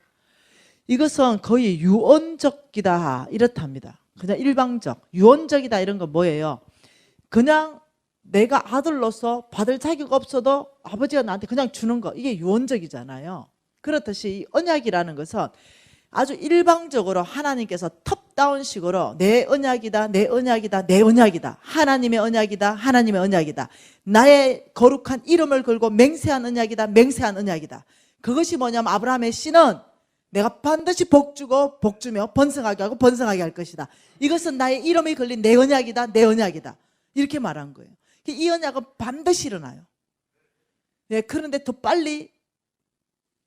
이것은 거의 유언적이다 이렇답니다. 그냥 일방적, 유언적이다 이런 건 뭐예요? 그냥 내가 아들로서 받을 자격 없어도 아버지가 나한테 그냥 주는 거, 이게 유언적이잖아요. 그렇듯이 이 언약이라는 것은 아주 일방적으로 하나님께서 톱다운식으로 내 언약이다, 내 언약이다, 내 언약이다, 하나님의 언약이다, 하나님의 언약이다, 나의 거룩한 이름을 걸고 맹세한 언약이다, 맹세한 언약이다. 그것이 뭐냐면 아브라함의 씨는 내가 반드시 복주고 복주며 번성하게 하고 번성하게 할 것이다. 이것은 나의 이름이 걸린 내 언약이다, 내 언약이다, 이렇게 말한 거예요. 이 언약은 반드시 일어나요. 그런데 더 빨리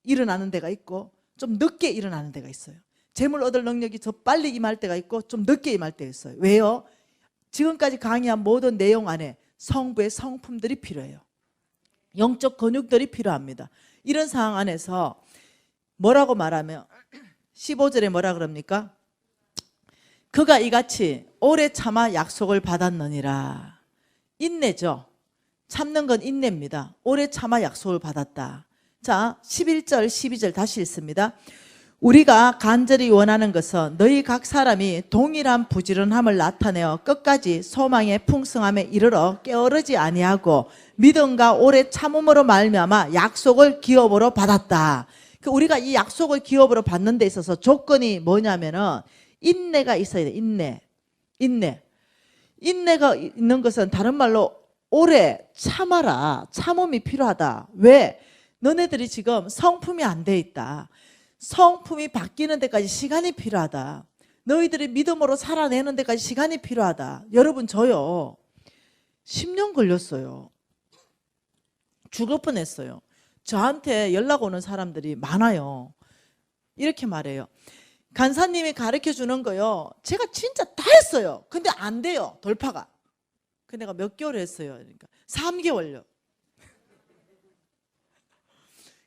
일어나는 데가 있고 좀 늦게 일어나는 데가 있어요. 재물 얻을 능력이 더 빨리 임할 때가 있고 좀 늦게 임할 때가 있어요. 왜요? 지금까지 강의한 모든 내용 안에 성부의 성품들이 필요해요. 영적 근육들이 필요합니다. 이런 상황 안에서 뭐라고 말하면 15절에 뭐라 그럽니까? 그가 이같이 오래 참아 약속을 받았느니라. 인내죠. 참는 건 인내입니다. 오래 참아 약속을 받았다. 자, 11절 12절 다시 읽습니다. 우리가 간절히 원하는 것은 너희 각 사람이 동일한 부지런함을 나타내어 끝까지 소망의 풍성함에 이르러 게으르지 아니하고 믿음과 오래 참음으로 말미암아 약속을 기업으로 받았다. 우리가 이 약속을 기업으로 받는 데 있어서 조건이 뭐냐면은 인내가 있어야 돼. 인내. 인내가 있는 것은 다른 말로 오래 참아라. 참음이 필요하다. 왜? 너네들이 지금 성품이 안 돼 있다. 성품이 바뀌는 데까지 시간이 필요하다. 너희들이 믿음으로 살아내는 데까지 시간이 필요하다. 여러분, 저요 10년 걸렸어요. 죽을 뻔했어요. 저한테 연락 오는 사람들이 많아요. 이렇게 말해요. 간사님이 가르쳐 주는 거요, 제가 진짜 다 했어요. 근데 안 돼요, 돌파가. 근데 내가 몇 개월 했어요. 그러니까 3개월요.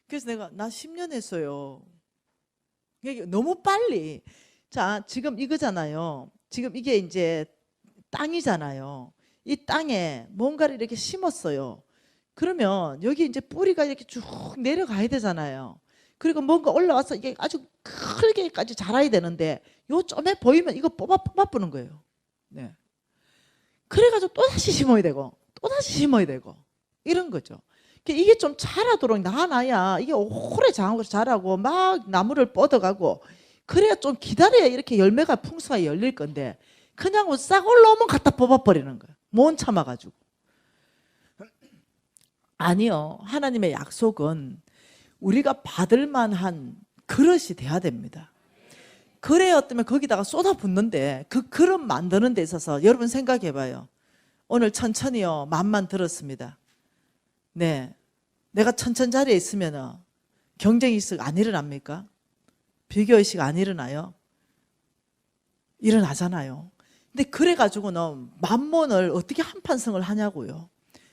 그래서 나 10년 했어요. 이게 너무 빨리. 자, 지금 이거잖아요. 지금 이게 이제 땅이잖아요. 이 땅에 뭔가를 이렇게 심었어요. 그러면 여기 이제 뿌리가 이렇게 쭉 내려가야 되잖아요. 그리고 뭔가 올라와서 이게 아주 크게까지 자라야 되는데 요 점에 보이면 이거 뽑아보는 거예요. 네. 그래가지고 또 다시 심어야 되고 또 다시 심어야 되고 이런 거죠. 이게 좀 자라도록 나야 이게 오래 자라고 막 나무를 뻗어가고 그래야 좀 기다려야 이렇게 열매가 풍성하게 열릴 건데 그냥 싹 올라오면 갖다 뽑아버리는 거예요. 못 참아가지고. 아니요. 하나님의 약속은 우리가 받을 만한 그릇이 돼야 됩니다. 그래였다면 거기다가 쏟아붓는데 그 그릇 만드는 데 있어서 여러분 생각해봐요. 오늘 천천히요 맘만 들었습니다. 네, 내가 천천자리에 있으면 경쟁의식 안 일어납니까? 비교의식 안 일어나요? 일어나잖아요. 근데 그래가지고는 만몬을 어떻게 한판승을 하냐고요.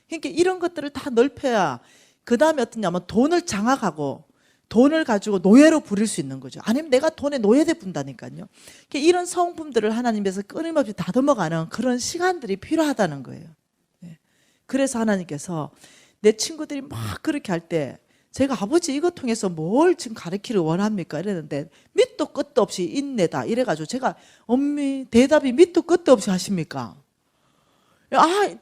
그러니까 이런 것들을 다 넓혀야 그 다음에 어떠냐면 돈을 장악하고 돈을 가지고 노예로 부릴 수 있는 거죠. 아니면 내가 돈에 노예돼 분다니까요. 그러니까 이런 성품들을 하나님께서 끊임없이 다듬어가는 그런 시간들이 필요하다는 거예요. 그래서 하나님께서 내 친구들이 막 그렇게 할 때 제가 아버지 이거 통해서 뭘 지금 가르치를 원합니까? 이랬는데 밑도 끝도 없이 인내다 이래가지고 제가 엄미 대답이 밑도 끝도 없이 하십니까?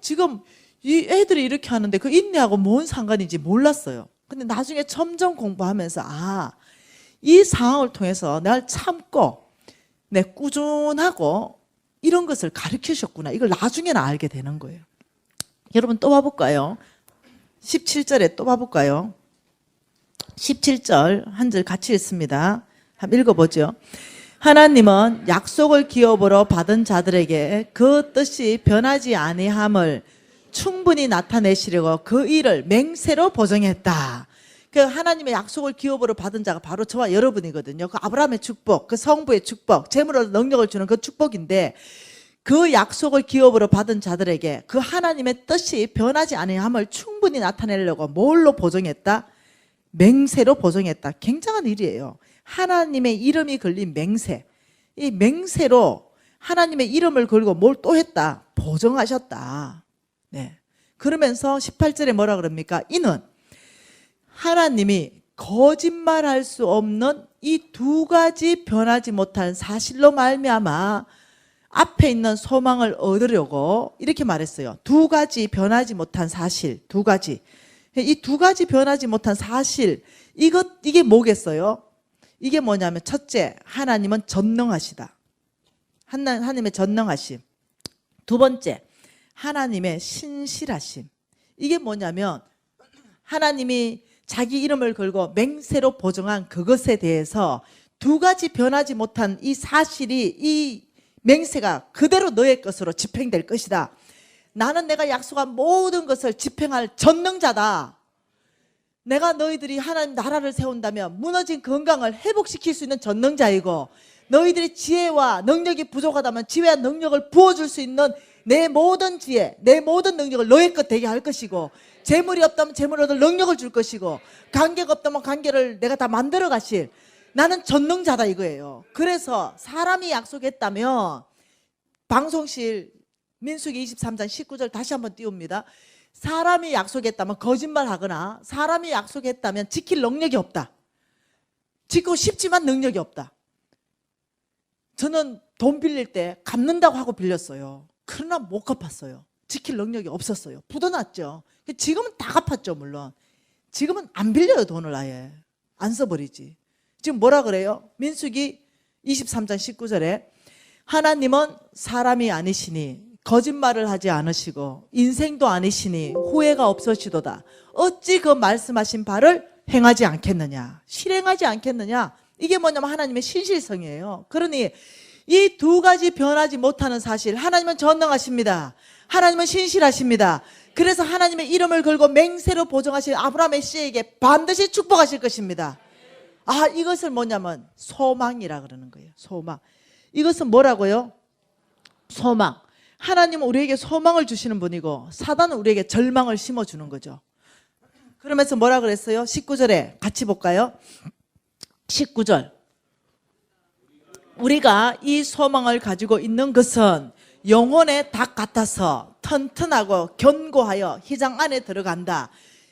지금 이 애들이 이렇게 하는데 그 인내하고 뭔 상관인지 몰랐어요. 근데 나중에 점점 공부하면서 이 상황을 통해서 날 참고 내 꾸준하고 이런 것을 가르치셨구나. 이걸 나중에는 알게 되는 거예요. 여러분 또 봐볼까요? 17절에 또 봐볼까요? 17절 한 절 같이 읽습니다. 한번 읽어보죠. 하나님은 약속을 기업으로 받은 자들에게 그 뜻이 변하지 아니함을 충분히 나타내시려고 그 일을 맹세로 보정했다. 그 하나님의 약속을 기업으로 받은 자가 바로 저와 여러분이거든요. 그 아브라함의 축복, 그 성부의 축복, 재물로 능력을 주는 그 축복인데 그 약속을 기업으로 받은 자들에게 그 하나님의 뜻이 변하지 아니함을 충분히 나타내려고 뭘로 보정했다? 맹세로 보정했다. 굉장한 일이에요. 하나님의 이름이 걸린 맹세. 이 맹세로 하나님의 이름을 걸고 뭘 또 했다? 보정하셨다. 네. 그러면서 18절에 뭐라 그럽니까? 이는 하나님이 거짓말할 수 없는 이 두 가지 변하지 못한 사실로 말미암아 앞에 있는 소망을 얻으려고 이렇게 말했어요. 두 가지 변하지 못한 사실, 두 가지. 이 두 가지 변하지 못한 사실, 이게 뭐겠어요? 이게 뭐냐면 첫째, 하나님은 전능하시다. 하나님의 전능하심. 두 번째, 하나님의 신실하심. 이게 뭐냐면 하나님이 자기 이름을 걸고 맹세로 보정한 그것에 대해서 두 가지 변하지 못한 이 사실이 이 맹세가 그대로 너의 것으로 집행될 것이다. 나는 내가 약속한 모든 것을 집행할 전능자다. 내가 너희들이 하나님 나라를 세운다면 무너진 건강을 회복시킬 수 있는 전능자이고 너희들이 지혜와 능력이 부족하다면 지혜와 능력을 부어줄 수 있는 내 모든 지혜, 내 모든 능력을 너의 것 되게 할 것이고 재물이 없다면 재물을 얻을 능력을 줄 것이고 관계가 없다면 관계를 내가 다 만들어 가실 나는 전능자다 이거예요. 그래서 사람이 약속했다면 방송실 민수기 23장 19절 다시 한번 띄웁니다. 사람이 약속했다면 거짓말하거나 사람이 약속했다면 지킬 능력이 없다. 지키고 싶지만 능력이 없다. 저는 돈 빌릴 때 갚는다고 하고 빌렸어요. 그러나 못 갚았어요. 지킬 능력이 없었어요. 부도났죠. 지금은 다 갚았죠. 물론 지금은 안 빌려요. 돈을 아예 안 써버리지. 지금 뭐라 그래요? 민수기 23장 19절에 하나님은 사람이 아니시니 거짓말을 하지 않으시고 인생도 아니시니 후회가 없으시도다. 어찌 그 말씀하신 바를 행하지 않겠느냐, 실행하지 않겠느냐. 이게 뭐냐면 하나님의 신실성이에요. 그러니 이 두 가지 변하지 못하는 사실, 하나님은 전능하십니다. 하나님은 신실하십니다. 그래서 하나님의 이름을 걸고 맹세로 보증하신 아브라함의 씨에게 반드시 축복하실 것입니다. 아, 이것을 뭐냐면 소망이라 그러는 거예요. 소망. 이것은 뭐라고요? 소망. 하나님은 우리에게 소망을 주시는 분이고 사단은 우리에게 절망을 심어주는 거죠. 그러면서 뭐라 그랬어요? 19절에 같이 볼까요? 19절. 우리가 이 소망을 가지고 있는 것은 영혼의 닭 같아서 튼튼하고 견고하여 휘장 안에 들어간다.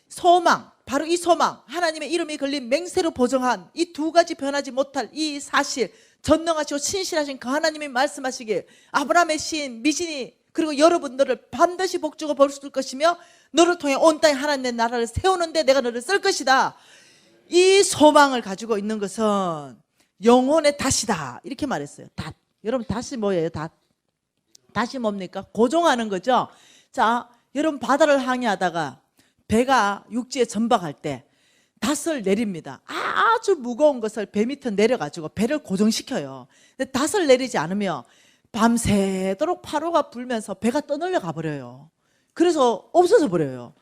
소망, 바로 이 소망, 하나님의 이름이 걸린 맹세로 보증한 이 두 가지 변하지 못할 이 사실, 전능하시고 신실하신 그 하나님이 말씀하시길 아브라함의 신, 미신이 그리고 여러분들을 반드시 복주고 벌줄 것이며 너를 통해 온 땅에 하나님의 나라를 세우는데 내가 너를 쓸 것이다. 이 소망을 가지고 있는 것은 영혼의 닷이다. 이렇게 말했어요. 닷. 여러분 닷이 뭐예요? 닷. 닷이 뭡니까? 고정하는 거죠. 자, 여러분 바다를 항해하다가 배가 육지에 전박할 때 닷을 내립니다. 아주 무거운 것을 배 밑에 내려가지고 배를 고정시켜요. 근데 닷을 내리지 않으면 밤새도록 파도가 불면서 배가 떠늘려 가버려요. 그래서 없어져 버려요.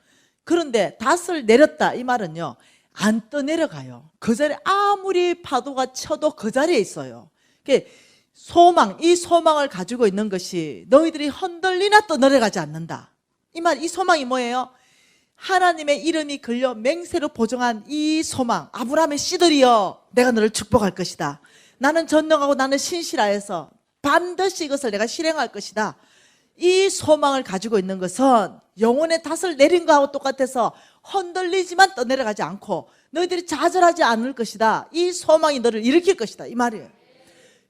그런데 닷을 내렸다 이 말은요, 안 떠내려가요. 그 자리에 아무리 파도가 쳐도 그 자리에 있어요. 소망, 이 소망을 가지고 있는 것이 너희들이 흔들리나 떠내려가지 않는다. 이 소망이 뭐예요? 하나님의 이름이 걸려 맹세로 보증한 이 소망. 아브라함의 씨들이여, 내가 너를 축복할 것이다. 나는 전능하고 나는 신실하여서 반드시 이것을 내가 실행할 것이다. 이 소망을 가지고 있는 것은 영혼의 닷을 내린 거하고 똑같아서 흔들리지만 떠내려가지 않고 너희들이 좌절하지 않을 것이다. 이 소망이 너를 일으킬 것이다. 이 말이에요.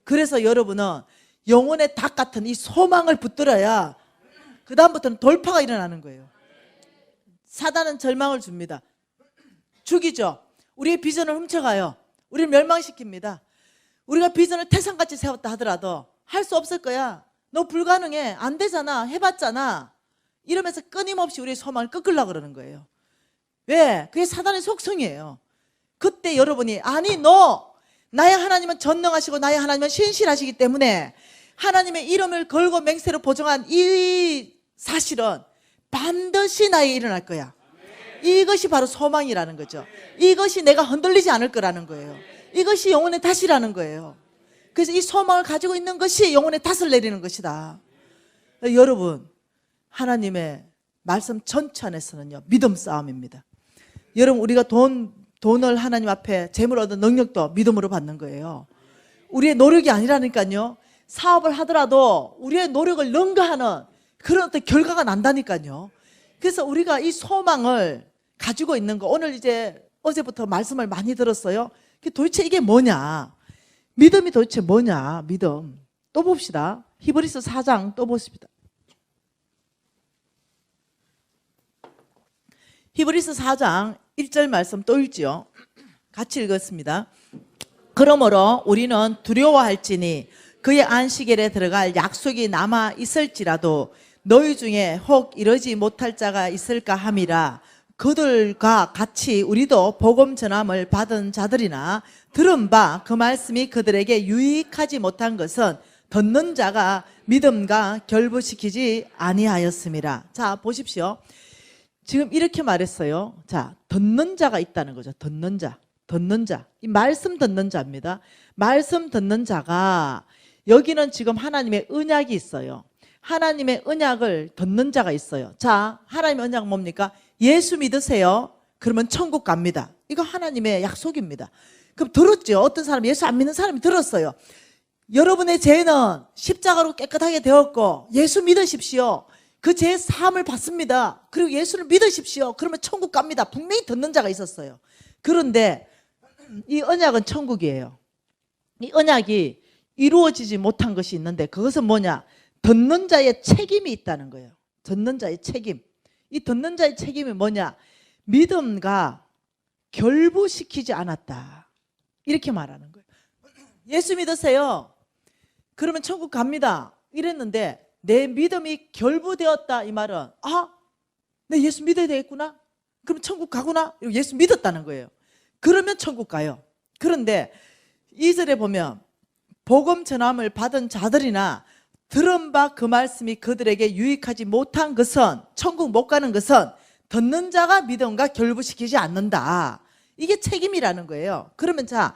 그래서 여러분은 영혼의 닷 같은 이 소망을 붙들어야 그 다음부터는 돌파가 일어나는 거예요. 사단은 절망을 줍니다. 죽이죠. 우리의 비전을 훔쳐가요. 우리를 멸망시킵니다. 우리가 비전을 태산같이 세웠다 하더라도 할 수 없을 거야. 너 불가능해. 안 되잖아. 해봤잖아. 이러면서 끊임없이 우리의 소망을 꺾으려고 그러는 거예요. 왜? 그게 사단의 속성이에요. 그때 여러분이 아니 너 나의 하나님은 전능하시고 나의 하나님은 신실하시기 때문에 하나님의 이름을 걸고 맹세로 보증한 이 사실은 반드시 나에게 일어날 거야. 이것이 바로 소망이라는 거죠. 이것이 내가 흔들리지 않을 거라는 거예요. 이것이 영혼의 닷이라는 거예요. 그래서 이 소망을 가지고 있는 것이 영혼의 닷을 내리는 것이다. 여러분, 하나님의 말씀 전체 안에서는요, 믿음 싸움입니다. 여러분, 우리가 돈을 하나님 앞에 재물 얻는 능력도 믿음으로 받는 거예요. 우리의 노력이 아니라니까요. 사업을 하더라도 우리의 노력을 능가하는 그런 어떤 결과가 난다니까요. 그래서 우리가 이 소망을 가지고 있는 거, 오늘 이제 어제부터 말씀을 많이 들었어요. 도대체 이게 뭐냐? 믿음이 도대체 뭐냐? 믿음. 또 봅시다. 히브리서 4장 또 보십니다. 히브리서 4장 1절 말씀 또 읽지요. 같이 읽었습니다. 그러므로 우리는 두려워할지니 그의 안식일에 들어갈 약속이 남아 있을지라도 너희 중에 혹 이러지 못할 자가 있을까 함이라. 그들과 같이 우리도 복음 전함을 받은 자들이나 들은 바 그 말씀이 그들에게 유익하지 못한 것은 듣는 자가 믿음과 결부시키지 아니하였음이라. 자, 보십시오. 지금 이렇게 말했어요. 자, 듣는 자가 있다는 거죠. 듣는 자. 이 말씀 듣는 자입니다. 말씀 듣는 자가, 여기는 지금 하나님의 언약이 있어요. 하나님의 언약을 듣는 자가 있어요. 자, 하나님의 언약은 뭡니까? 예수 믿으세요. 그러면 천국 갑니다. 이거 하나님의 약속입니다. 그럼 들었죠. 어떤 사람이, 예수 안 믿는 사람이 들었어요. 여러분의 죄는 십자가로 깨끗하게 되었고 예수 믿으십시오. 그 죄 사함을 받습니다. 그리고 예수를 믿으십시오. 그러면 천국 갑니다. 분명히 듣는 자가 있었어요. 그런데 이 언약은 천국이에요. 이 언약이 이루어지지 못한 것이 있는데 그것은 뭐냐? 듣는 자의 책임이 있다는 거예요. 듣는 자의 책임. 이 듣는 자의 책임이 뭐냐? 믿음과 결부시키지 않았다. 이렇게 말하는 거예요. 예수 믿으세요. 그러면 천국 갑니다. 이랬는데 내 믿음이 결부되었다 이 말은 내 예수 믿어야 되겠구나. 그럼 천국 가구나. 예수 믿었다는 거예요. 그러면 천국 가요. 그런데 2절에 보면 복음 전함을 받은 자들이나 들은 바 그 말씀이 그들에게 유익하지 못한 것은, 천국 못 가는 것은 듣는 자가 믿음과 결부시키지 않는다. 이게 책임이라는 거예요. 그러면 자,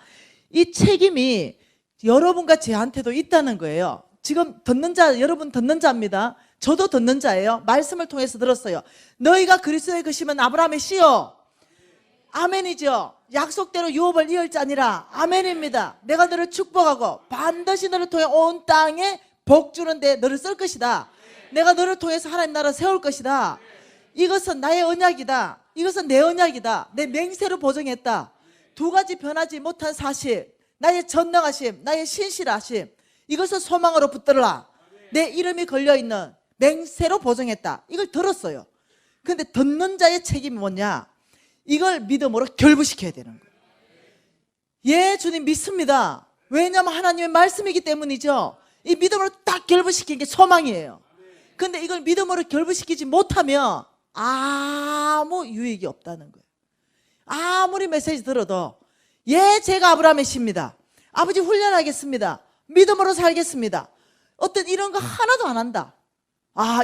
이 책임이 여러분과 저한테도 있다는 거예요. 지금 듣는 자, 여러분 듣는 자입니다. 저도 듣는 자예요. 말씀을 통해서 들었어요. 너희가 그리스도의 것이면 아브라함의 씨요. 아멘이죠. 약속대로 유업을 이을 자니라. 아멘입니다. 내가 너를 축복하고 반드시 너를 통해 온 땅에 복 주는데 너를 쓸 것이다. 내가 너를 통해서 하나님 나라 세울 것이다. 이것은 나의 언약이다. 이것은 내 언약이다. 내 맹세로 보증했다. 두 가지 변하지 못한 사실, 나의 전능하심, 나의 신실하심, 이것을 소망으로 붙들라. 내 이름이 걸려있는 맹세로 보증했다. 이걸 들었어요. 근데 듣는 자의 책임이 뭐냐? 이걸 믿음으로 결부시켜야 되는 거예요. 예, 주님 믿습니다. 왜냐하면 하나님의 말씀이기 때문이죠. 이 믿음으로 딱 결부시킨 게 소망이에요. 근데 이걸 믿음으로 결부시키지 못하면 아무 유익이 없다는 거예요. 아무리 메시지 들어도 예, 제가 아브라함의 씨입니다. 아버지 훈련하겠습니다. 믿음으로 살겠습니다. 어떤 이런 거 하나도 안 한다.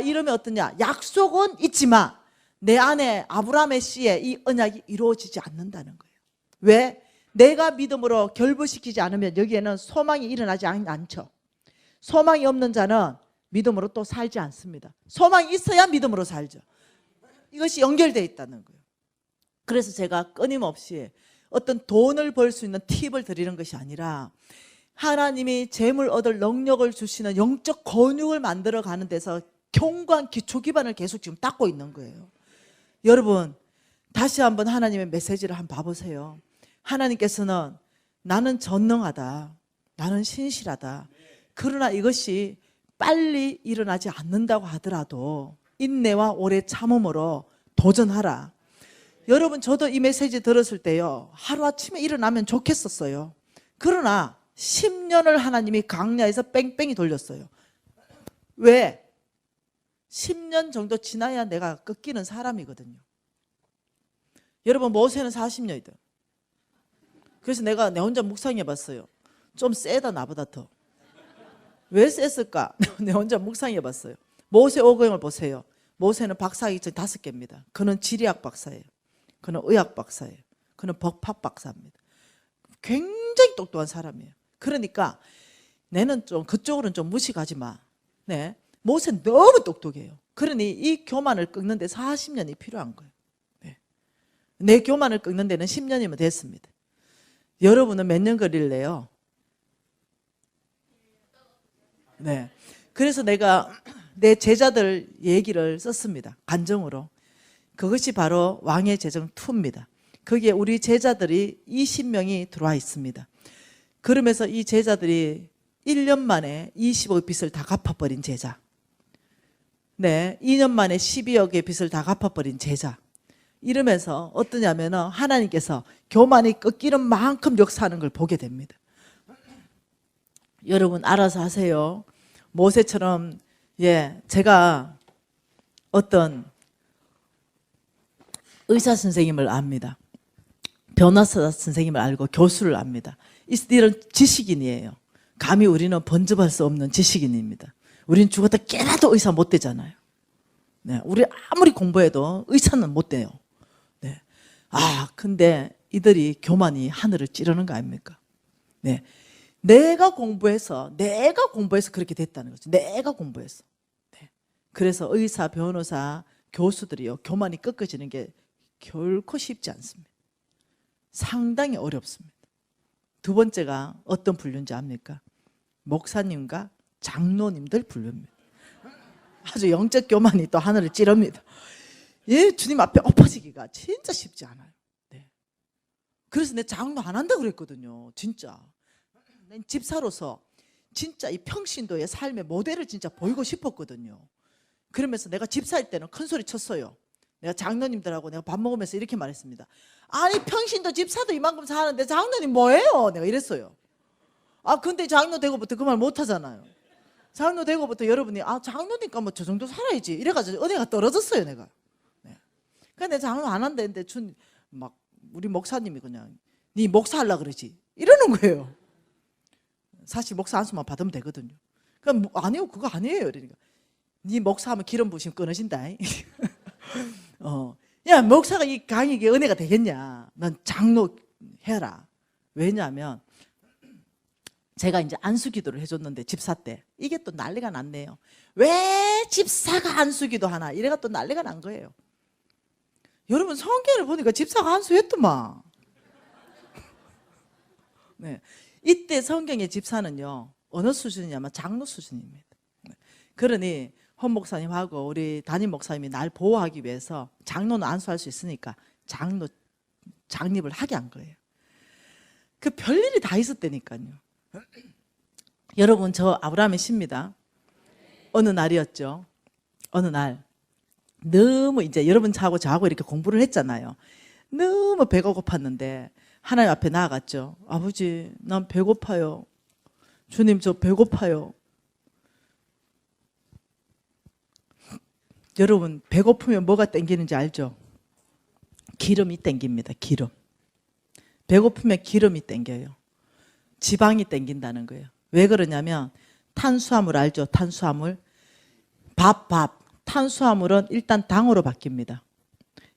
이러면 어떠냐? 약속은 있지만 내 안에 아브라함의 씨의 이 언약이 이루어지지 않는다는 거예요. 왜? 내가 믿음으로 결부시키지 않으면 여기에는 소망이 일어나지 않죠. 소망이 없는 자는 믿음으로 또 살지 않습니다. 소망이 있어야 믿음으로 살죠. 이것이 연결되어 있다는 거예요. 그래서 제가 끊임없이 어떤 돈을 벌 수 있는 팁을 드리는 것이 아니라 하나님이 재물 얻을 능력을 주시는 영적 권육을 만들어 가는 데서 견고한 기초 기반을 계속 지금 닦고 있는 거예요. 여러분, 다시 한번 하나님의 메시지를 한번 봐보세요. 하나님께서는 나는 전능하다, 나는 신실하다. 그러나 이것이 빨리 일어나지 않는다고 하더라도 인내와 오래 참음으로 도전하라. 여러분, 저도 이 메시지 들었을 때요, 하루아침에 일어나면 좋겠었어요. 그러나 10년을 하나님이 광야에서 뺑뺑이 돌렸어요. 왜? 10년 정도 지나야 내가 꺾이는 사람이거든요. 여러분, 모세는 40년이다. 그래서 내가 내 혼자 묵상해 봤어요. 좀 세다, 나보다 더. 왜 셌을까? 내 혼자 묵상해 봤어요. 모세 오경을 보세요. 모세는 박사학위 5개입니다. 그는 지리학 박사예요. 그는 의학 박사예요. 그는 법학 박사입니다. 굉장히 똑똑한 사람이에요. 그러니까 내는 좀 그쪽으로는 좀 무식하지 마. 네. 모세는 너무 똑똑해요. 그러니 이 교만을 꺾는 데 40년이 필요한 거예요. 네. 내 교만을 꺾는 데는 10년이면 됐습니다. 여러분은 몇 년 걸릴래요? 네. 그래서 내가 내 제자들 얘기를 썼습니다. 간증으로. 그것이 바로 왕의 재정 2입니다. 거기에 우리 제자들이 20명이 들어와 있습니다. 그러면서 이 제자들이 1년 만에 20억의 빚을 다 갚아버린 제자. 네, 2년 만에 12억의 빚을 다 갚아버린 제자. 이러면서 어떠냐면 하나님께서 교만이 꺾이는 만큼 역사하는 걸 보게 됩니다. 여러분 알아서 하세요. 모세처럼 제가 어떤 의사 선생님을 압니다. 변호사 선생님을 알고 교수를 압니다. 이런 지식인이에요. 감히 우리는 번접할 수 없는 지식인입니다. 우리는 죽었다 깨라도 의사 못 되잖아요. 네, 우리 아무리 공부해도 의사는 못 돼요. 네. 근데 이들이 교만이 하늘을 찌르는 거 아닙니까? 네. 내가 공부해서 그렇게 됐다는 거죠. 내가 공부해서. 네. 그래서 의사, 변호사, 교수들이요, 교만이 꺾어지는 게 결코 쉽지 않습니다. 상당히 어렵습니다. 두 번째가 어떤 분류인지 압니까? 목사님과 장로님들 분류입니다. 아주 영적 교만이 또 하늘을 찌릅니다. 주님 앞에 엎어지기가 진짜 쉽지 않아요. 네. 그래서 내 장로 안 한다 그랬거든요. 진짜. 난 집사로서 진짜 이 평신도의 삶의 모델을 진짜 보이고 싶었거든요. 그러면서 내가 집사일 때는 큰 소리 쳤어요. 내가 장로님들하고 내가 밥 먹으면서 이렇게 말했습니다. 아니 평신도 집사도 이만큼 사는데 장로님 뭐예요? 내가 이랬어요. 근데 장로 되고부터 그 말 못 하잖아요. 장로 되고부터 여러분이 장로니까 뭐 저 정도 살아야지 이래가지고 은혜가 떨어졌어요 내가. 네. 근데 장로 안 한다 했는데 막 우리 목사님이 그냥 네 목사 하려 그러지 이러는 거예요. 사실 목사 안수만 받으면 되거든요. 그럼 아니요 그거 아니에요. 그러니까 네 목사하면 기름 부으시면 끊어진다. 야 목사가 이 강에게 은혜가 되겠냐? 넌 장로 해라. 왜냐하면 제가 이제 안수기도를 해줬는데 집사 때 이게 또 난리가 났네요. 왜 집사가 안수기도 하나? 이래가 또 난리가 난 거예요. 여러분 성경을 보니까 집사가 안수했더만. 네. 이때 성경의 집사는요 어느 수준이냐면 장로 수준입니다. 그러니 헌 목사님하고 우리 담임 목사님이 날 보호하기 위해서 장로는 안수할 수 있으니까 장립을 하게 한 거예요. 그 별일이 다 있었다니까요. 여러분 저 아브라함의 시입니다. 어느 날이었죠. 어느 날 너무 이제 여러분 저하고 이렇게 공부를 했잖아요. 너무 배가 고팠는데 하나님 앞에 나아갔죠. 아버지 난 배고파요. 주님 저 배고파요. 여러분 배고프면 뭐가 땡기는지 알죠? 기름이 땡깁니다. 기름. 배고프면 기름이 땡겨요. 지방이 땡긴다는 거예요. 왜 그러냐면 탄수화물 알죠? 탄수화물. 밥. 탄수화물은 일단 당으로 바뀝니다.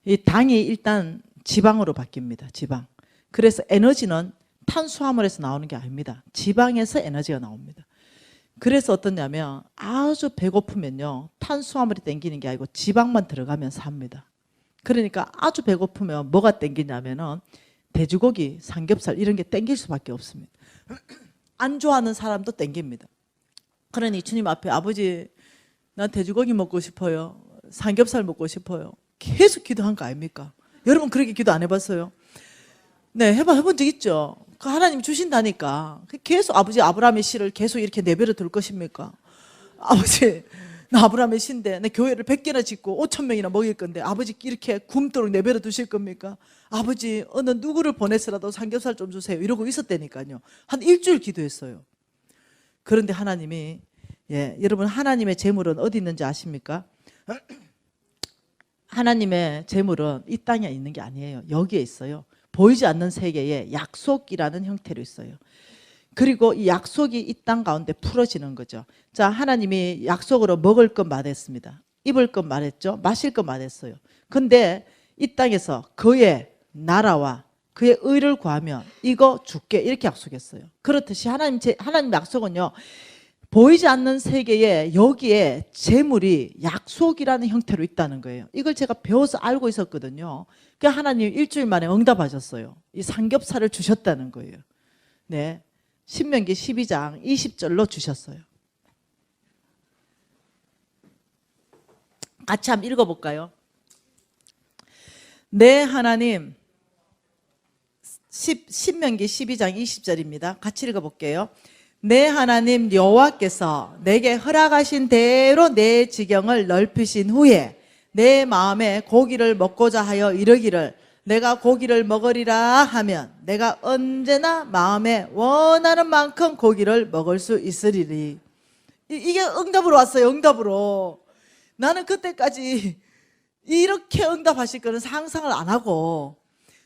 이 당이 일단 지방으로 바뀝니다. 지방. 그래서 에너지는 탄수화물에서 나오는 게 아닙니다. 지방에서 에너지가 나옵니다. 그래서 어떠냐면 아주 배고프면요 탄수화물이 땡기는 게 아니고 지방만 들어가면 삽니다. 그러니까 아주 배고프면 뭐가 땡기냐면은 돼지고기, 삼겹살 이런 게 땡길 수밖에 없습니다. 안 좋아하는 사람도 땡깁니다. 그러니 주님 앞에 아버지 난 돼지고기 먹고 싶어요. 삼겹살 먹고 싶어요. 계속 기도한 거 아닙니까? 여러분 그렇게 기도 안 해봤어요? 네, 해본 적 있죠. 그 하나님 주신다니까. 계속 아버지 아브라함의 씨를 계속 이렇게 내버려 둘 것입니까? 아버지 나 아브라함의 씨인데 내 교회를 100개나 짓고 5,000명이나 먹일 건데 아버지 이렇게 굶도록 내버려 두실 겁니까? 아버지 어느 누구를 보내서라도 삼겹살 좀 주세요. 이러고 있었다니까요. 한 일주일 기도했어요. 그런데 하나님이 여러분 하나님의 재물은 어디 있는지 아십니까? 하나님의 재물은 이 땅에 있는 게 아니에요. 여기에 있어요. 보이지 않는 세계에 약속이라는 형태로 있어요. 그리고 이 약속이 이 땅 가운데 풀어지는 거죠. 자, 하나님이 약속으로 먹을 것 말했습니다. 입을 것 말했죠. 마실 것 말했어요. 근데 이 땅에서 그의 나라와 그의 의를 구하면 이거 줄게 이렇게 약속했어요. 그렇듯이 하나님 약속은요. 보이지 않는 세계에 여기에 재물이 약속이라는 형태로 있다는 거예요. 이걸 제가 배워서 알고 있었거든요. 그러니까 하나님 일주일 만에 응답하셨어요. 이 삼겹살을 주셨다는 거예요. 네, 신명기 12장 20절로 주셨어요. 같이 한번 읽어볼까요? 네 하나님 신명기 12장 20절입니다. 같이 읽어볼게요. 내 하나님 여호와께서 내게 허락하신 대로 내 지경을 넓히신 후에 내 마음에 고기를 먹고자 하여 이르기를 내가 고기를 먹으리라 하면 내가 언제나 마음에 원하는 만큼 고기를 먹을 수 있으리니. 이게 응답으로 왔어요. 응답으로. 나는 그때까지 이렇게 응답하실 거는 상상을 안 하고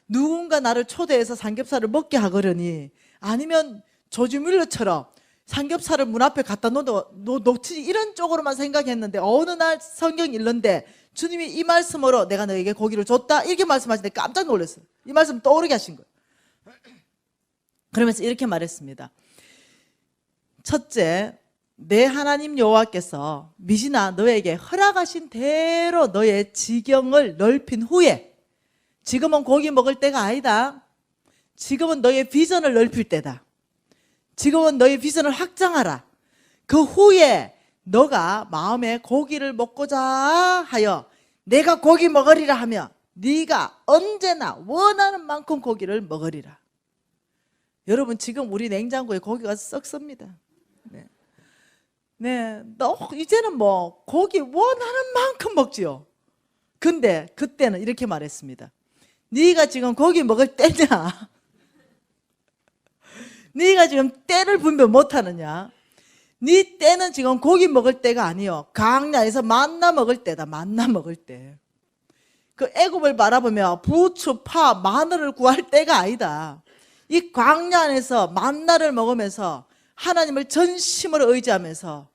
누군가 나를 초대해서 삼겹살을 먹게 하거려니 아니면 조지 뮬러처럼 삼겹살을 문 앞에 갖다 놓지 이런 쪽으로만 생각했는데 어느 날 성경 읽는데 주님이 이 말씀으로 내가 너에게 고기를 줬다 이렇게 말씀하시는데 깜짝 놀랐어요. 이 말씀 떠오르게 하신 거예요. 그러면서 이렇게 말했습니다. 첫째, 내 하나님 여호와께서 미진아 너에게 허락하신 대로 너의 지경을 넓힌 후에 지금은 고기 먹을 때가 아니다. 지금은 너의 비전을 넓힐 때다. 지금은 너의 비전을 확장하라. 그 후에 너가 마음에 고기를 먹고자 하여 내가 고기 먹으리라 하면 네가 언제나 원하는 만큼 고기를 먹으리라. 여러분 지금 우리 냉장고에 고기가 썩습니다. 네, 이제는 뭐 고기 원하는 만큼 먹지요. 근데 그때는 이렇게 말했습니다. 네가 지금 고기 먹을 때냐? 네가 지금 때를 분별 못하느냐? 네 때는 지금 고기 먹을 때가 아니요. 광야에서 만나 먹을 때다. 만나 먹을 때. 그 애굽을 바라보며 부추, 파, 마늘을 구할 때가 아니다. 이 광야 안에서 만나를 먹으면서 하나님을 전심으로 의지하면서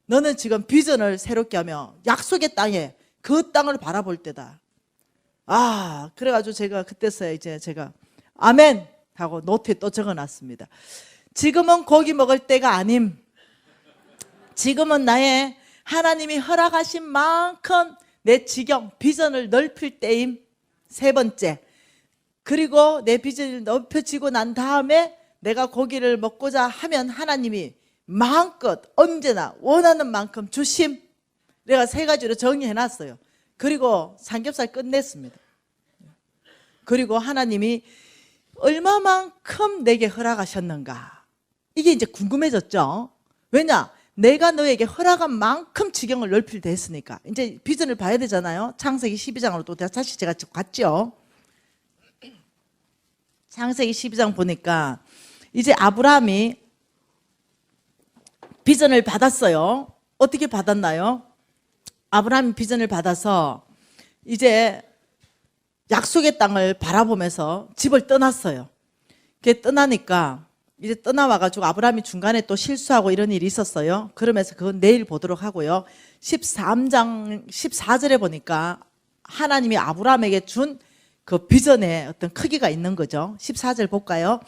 너는 지금 비전을 새롭게 하며 약속의 땅에 그 땅을 바라볼 때다. 아, 그래가지고 제가 그때서야 이제 제가 아멘 하고 노트에 또 적어놨습니다. 지금은 고기 먹을 때가 아님. 지금은 나의 하나님이 허락하신 만큼 내 지경, 비전을 넓힐 때임. 세 번째. 그리고 내 비전이 넓혀지고 난 다음에 내가 고기를 먹고자 하면 하나님이 마음껏 언제나 원하는 만큼 주심. 내가 세 가지로 정리해놨어요. 그리고 삼겹살 끝냈습니다. 그리고 하나님이 얼마만큼 내게 허락하셨는가. 이게 이제 궁금해졌죠. 왜냐? 내가 너에게 허락한 만큼 지경을 넓힐 때 했으니까. 이제 비전을 봐야 되잖아요. 창세기 12장으로 또 다시 제가 갔죠. 창세기 12장 보니까 이제 아브라함이 비전을 받았어요. 어떻게 받았나요? 아브라함이 비전을 받아서 이제 약속의 땅을 바라보면서 집을 떠났어요. 그게 떠나니까 이제 떠나와가지고 아브라함이 중간에 또 실수하고 이런 일이 있었어요. 그러면서 그건 내일 보도록 하고요. 13장 14절에 보니까 하나님이 아브라함에게 준 그 비전의 어떤 크기가 있는 거죠. 14절 볼까요?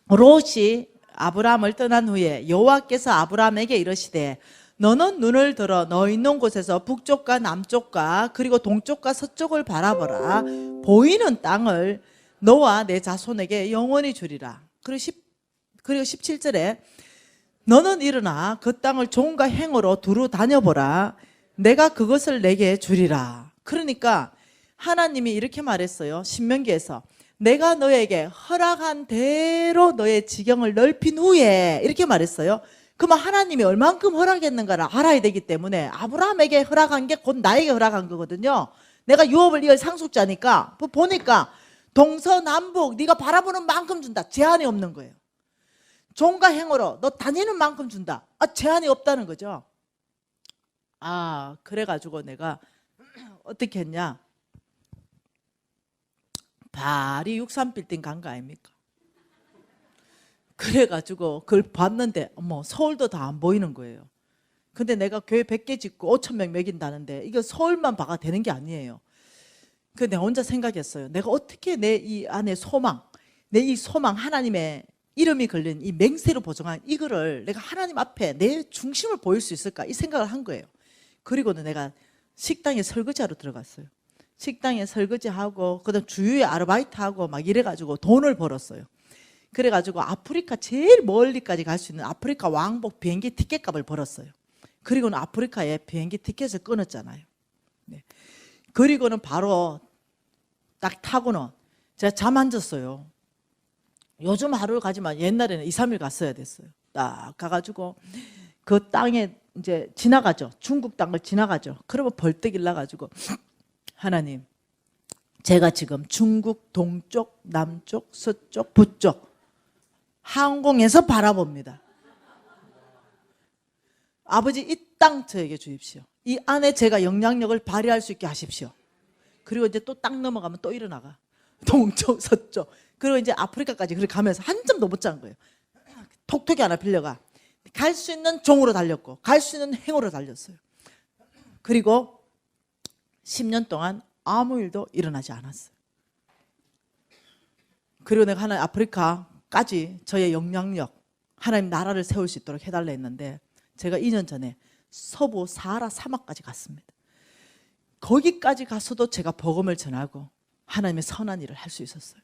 롯이 아브라함을 떠난 후에 여호와께서 아브라함에게 이르시되 너는 눈을 들어 너 있는 곳에서 북쪽과 남쪽과 그리고 동쪽과 서쪽을 바라보라. 보이는 땅을 너와 내 자손에게 영원히 주리라. 그리고 17절에 너는 일어나 그 땅을 종과 행으로 두루 다녀보라. 내가 그것을 내게 주리라. 그러니까 하나님이 이렇게 말했어요. 신명기에서 내가 너에게 허락한 대로 너의 지경을 넓힌 후에 이렇게 말했어요. 그러면 하나님이 얼만큼 허락했는가를 알아야 되기 때문에 아브라함에게 허락한 게 곧 나에게 허락한 거거든요. 내가 유업을 이을 상속자니까 보니까 동서남북 네가 바라보는 만큼 준다. 제한이 없는 거예요. 종과 행으로 너 다니는 만큼 준다. 제한이 없다는 거죠. 그래가지고 내가 어떻게 했냐. 발이 63빌딩 간 거 아닙니까? 그래가지고 그걸 봤는데 서울도 다 안 보이는 거예요. 근데 내가 교회 100개 짓고 5,000명 먹인다는데 이거 서울만 봐가 되는 게 아니에요. 그 내가 혼자 생각했어요. 내가 어떻게 내 이 안에 소망, 내 이 소망 하나님의 이름이 걸린 이 맹세로 보증한 이거를 내가 하나님 앞에 내 중심을 보일 수 있을까 이 생각을 한 거예요. 그리고는 내가 식당에 설거지하러 들어갔어요. 식당에 설거지하고 그다음 주유에 아르바이트하고 막 이래가지고 돈을 벌었어요. 그래가지고 아프리카 제일 멀리까지 갈 수 있는 아프리카 왕복 비행기 티켓 값을 벌었어요. 그리고는 아프리카에 비행기 티켓을 끊었잖아요. 네. 그리고는 바로 딱 타고는 제가 잠 안 잤어요. 요즘 하루를 가지만 옛날에는 2, 3일 갔어야 됐어요. 딱 가가지고 그 땅에 이제 지나가죠. 중국 땅을 지나가죠. 그러면 벌떡 일어나가지고 하나님, 제가 지금 중국 동쪽, 남쪽, 서쪽, 북쪽 항공에서 바라봅니다. 아버지 이 땅 저에게 주십시오. 이 안에 제가 영향력을 발휘할 수 있게 하십시오. 그리고 이제 또 땅 넘어가면 또 일어나가. 동쪽, 서쪽. 그리고 이제 아프리카까지 그렇게 가면서 한 점도 못 잔 거예요. 톡톡이 하나 빌려가. 갈 수 있는 종으로 달렸고 갈 수 있는 행으로 달렸어요. 그리고 10년 동안 아무 일도 일어나지 않았어요. 그리고 내가 하나님 아프리카까지 저의 영향력 하나님 나라를 세울 수 있도록 해달라 했는데 제가 2년 전에 서부 사하라 사막까지 갔습니다. 거기까지 가서도 제가 복음을 전하고 하나님의 선한 일을 할 수 있었어요.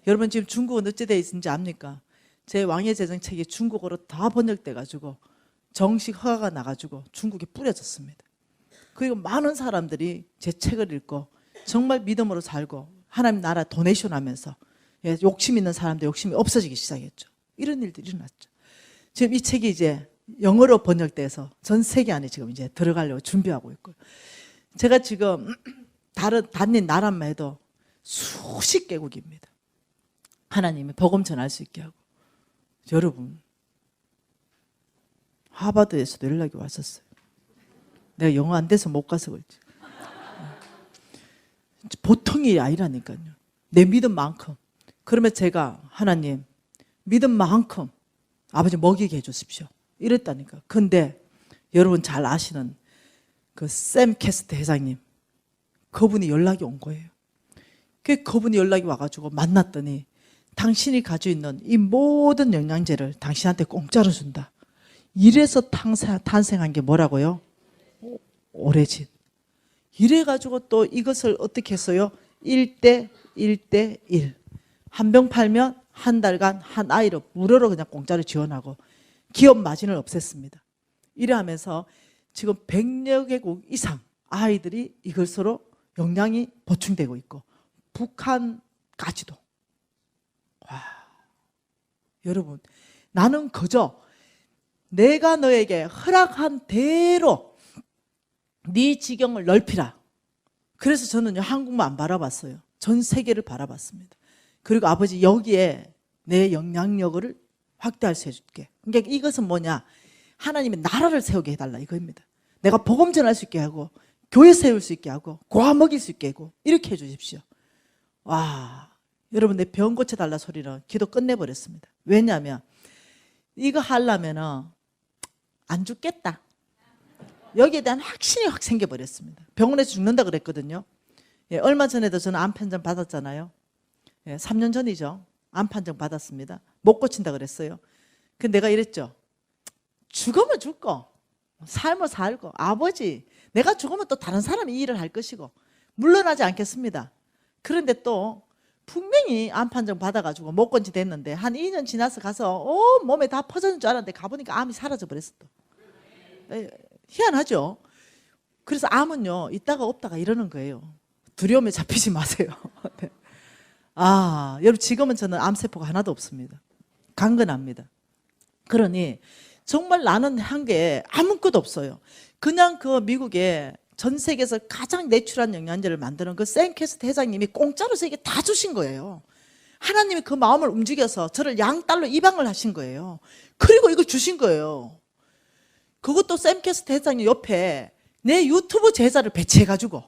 여러분 지금 중국은 어찌 되어 있는지 압니까? 제 왕의 제정책이 중국어로 다 번역돼 가지고 정식 허가가 나가지고 중국에 뿌려졌습니다. 그리고 많은 사람들이 제 책을 읽고 정말 믿음으로 살고 하나님 나라 도네이션 하면서 욕심 있는 사람들 욕심이 없어지기 시작했죠. 이런 일들이 일어났죠. 지금 이 책이 이제 영어로 번역돼서 전 세계 안에 지금 이제 들어가려고 준비하고 있고요. 제가 지금 다닌 나라만 해도 수십 개국입니다. 하나님이 복음 전할 수 있게 하고 여러분 하버드에서도 연락이 왔었어요. 내가 영어 안 돼서 못 가서 그렇지. 보통이 아니라니까요. 내 믿음만큼. 그러면 제가 하나님 믿음만큼 아버지 먹이게 해주십시오. 이랬다니까. 근데 여러분 잘 아시는 그 샘 캐스트 회장님, 그분이 연락이 온 거예요. 그분이 연락이 와가지고 만났더니 당신이 가지고 있는 이 모든 영양제를 당신한테 공짜로 준다. 이래서 탄생한 게 뭐라고요? 오레진. 이래가지고 또 이것을 어떻게 했어요? 1대 1대 1. 한 병 팔면 한 달간 한 아이를 무료로 그냥 공짜로 지원하고 기업 마진을 없앴습니다. 이래 하면서 지금 100여 개국 이상 아이들이 이것으로 영양이 보충되고 있고 북한까지도. 와, 여러분, 나는 그저 내가 너에게 허락한 대로 네 지경을 넓히라. 그래서 저는요, 한국만 안 바라봤어요. 전 세계를 바라봤습니다. 그리고 아버지 여기에 내 영향력을 확대할 수 해줄게. 그러니까 이것은 뭐냐? 하나님의 나라를 세우게 해달라 이거입니다. 내가 복음 전할 수 있게 하고 교회 세울 수 있게 하고 고아 먹일 수 있게 하고 이렇게 해주십시오. 와, 여러분 내 병 고쳐달라 소리는 기도 끝내버렸습니다. 왜냐하면 이거 하려면은 안 죽겠다. 여기에 대한 확신이 확 생겨버렸습니다. 병원에서 죽는다 그랬거든요. 예, 얼마 전에도 저는 암 판정 받았잖아요. 예, 3년 전이죠. 암 판정 받았습니다. 못 고친다 그랬어요. 근데 내가 이랬죠. 죽으면 죽고 삶을 살고 아버지 내가 죽으면 또 다른 사람이 이 일을 할 것이고 물러나지 않겠습니다. 그런데 또 분명히 암 판정 받아가지고 못 건지 됐는데 한 2년 지나서 가서 몸에 다 퍼졌는 줄 알았는데 가보니까 암이 사라져 버렸어. 또 희한하죠. 그래서 암은요 있다가 없다가 이러는 거예요. 두려움에 잡히지 마세요. 네. 아, 여러분 지금은 저는 암세포가 하나도 없습니다. 강건합니다. 그러니 정말 나는 한 게 아무것도 없어요. 그냥 그 미국에 전 세계에서 가장 내추럴한 영양제를 만드는 그 샌캐스트 회장님이 공짜로 저에게 다 주신 거예요. 하나님이 그 마음을 움직여서 저를 양딸로 입양을 하신 거예요. 그리고 이거 주신 거예요. 그것도 샌캐스트 회장님 옆에 내 유튜브 제자를 배치해가지고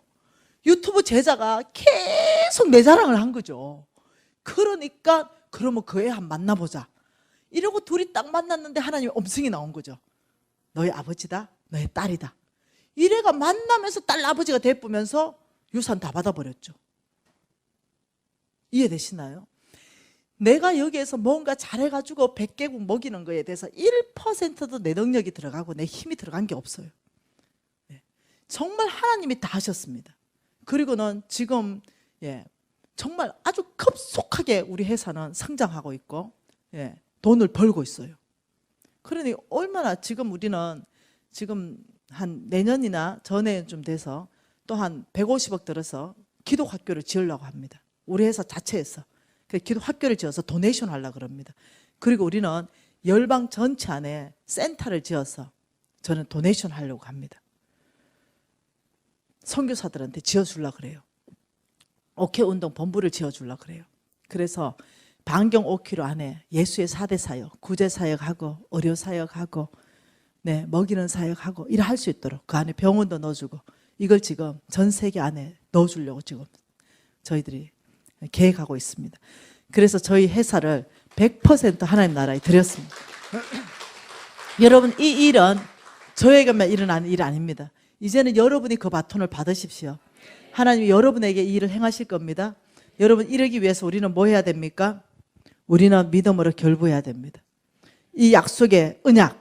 유튜브 제자가 계속 내 자랑을 한 거죠. 그러니까 그러면 그 애 한번 만나보자. 이러고 둘이 딱 만났는데 하나님의 음성이 나온 거죠. 너의 아버지다, 너의 딸이다. 이래가 만나면서 딸 아버지가 돼보면서 유산 다 받아버렸죠. 이해되시나요? 내가 여기에서 뭔가 잘해가지고 100개국 먹이는 거에 대해서 1%도 내 능력이 들어가고 내 힘이 들어간 게 없어요. 네. 정말 하나님이 다 하셨습니다. 그리고는 지금 정말 아주 급속하게 우리 회사는 성장하고 있고 돈을 벌고 있어요. 그러니 얼마나 지금 우리는 지금 한 내년이나 전에 좀 돼서 또 한 150억 들어서 기독학교를 지으려고 합니다. 우리 회사 자체에서 기독학교를 지어서 도네이션 하려고 합니다. 그리고 우리는 열방 전체 안에 센터를 지어서 저는 도네이션 하려고 합니다. 선교사들한테 지어주려고 그래요. 옥회운동 본부를 지어주려고 그래요. 그래서 반경 5km 안에 예수의 4대 사역, 구제 사역하고 의료 사역하고 먹이는 사역하고 일을 할 수 있도록 그 안에 병원도 넣어주고 이걸 지금 전 세계 안에 넣어주려고 지금 저희들이 계획하고 있습니다. 그래서 저희 회사를 100% 하나님 나라에 드렸습니다. 여러분 이 일은 저에게만 일어나는 일 아닙니다. 이제는 여러분이 그 바톤을 받으십시오. 하나님이 여러분에게 이 일을 행하실 겁니다. 여러분 이러기 위해서 우리는 뭐 해야 됩니까? 우리는 믿음으로 결부해야 됩니다. 이 약속의 언약,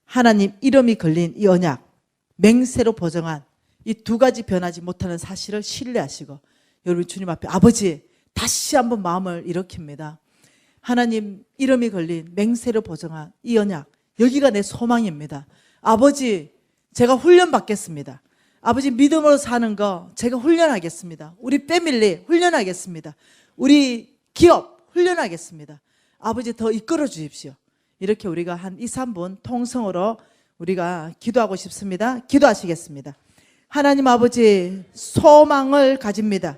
하나님 이름이 걸린 이 언약, 맹세로 보정한 이 두 가지 변하지 못하는 사실을 신뢰하시고 여러분 주님 앞에 아버지 다시 한번 마음을 일으킵니다. 하나님 이름이 걸린 맹세로 보정한 이 언약, 여기가 내 소망입니다. 아버지 제가 훈련 받겠습니다. 아버지 믿음으로 사는 거 제가 훈련하겠습니다. 우리 패밀리 훈련하겠습니다. 우리 기업 훈련하겠습니다. 아버지 더 이끌어 주십시오. 이렇게 우리가 한 2, 3분 통성으로 우리가 기도하고 싶습니다. 기도하시겠습니다. 하나님 아버지 소망을 가집니다.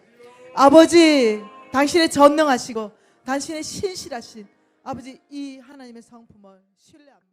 아버지 당신의 전능하시고 당신의 신실하신 아버지 이 하나님의 성품을 신뢰합니다.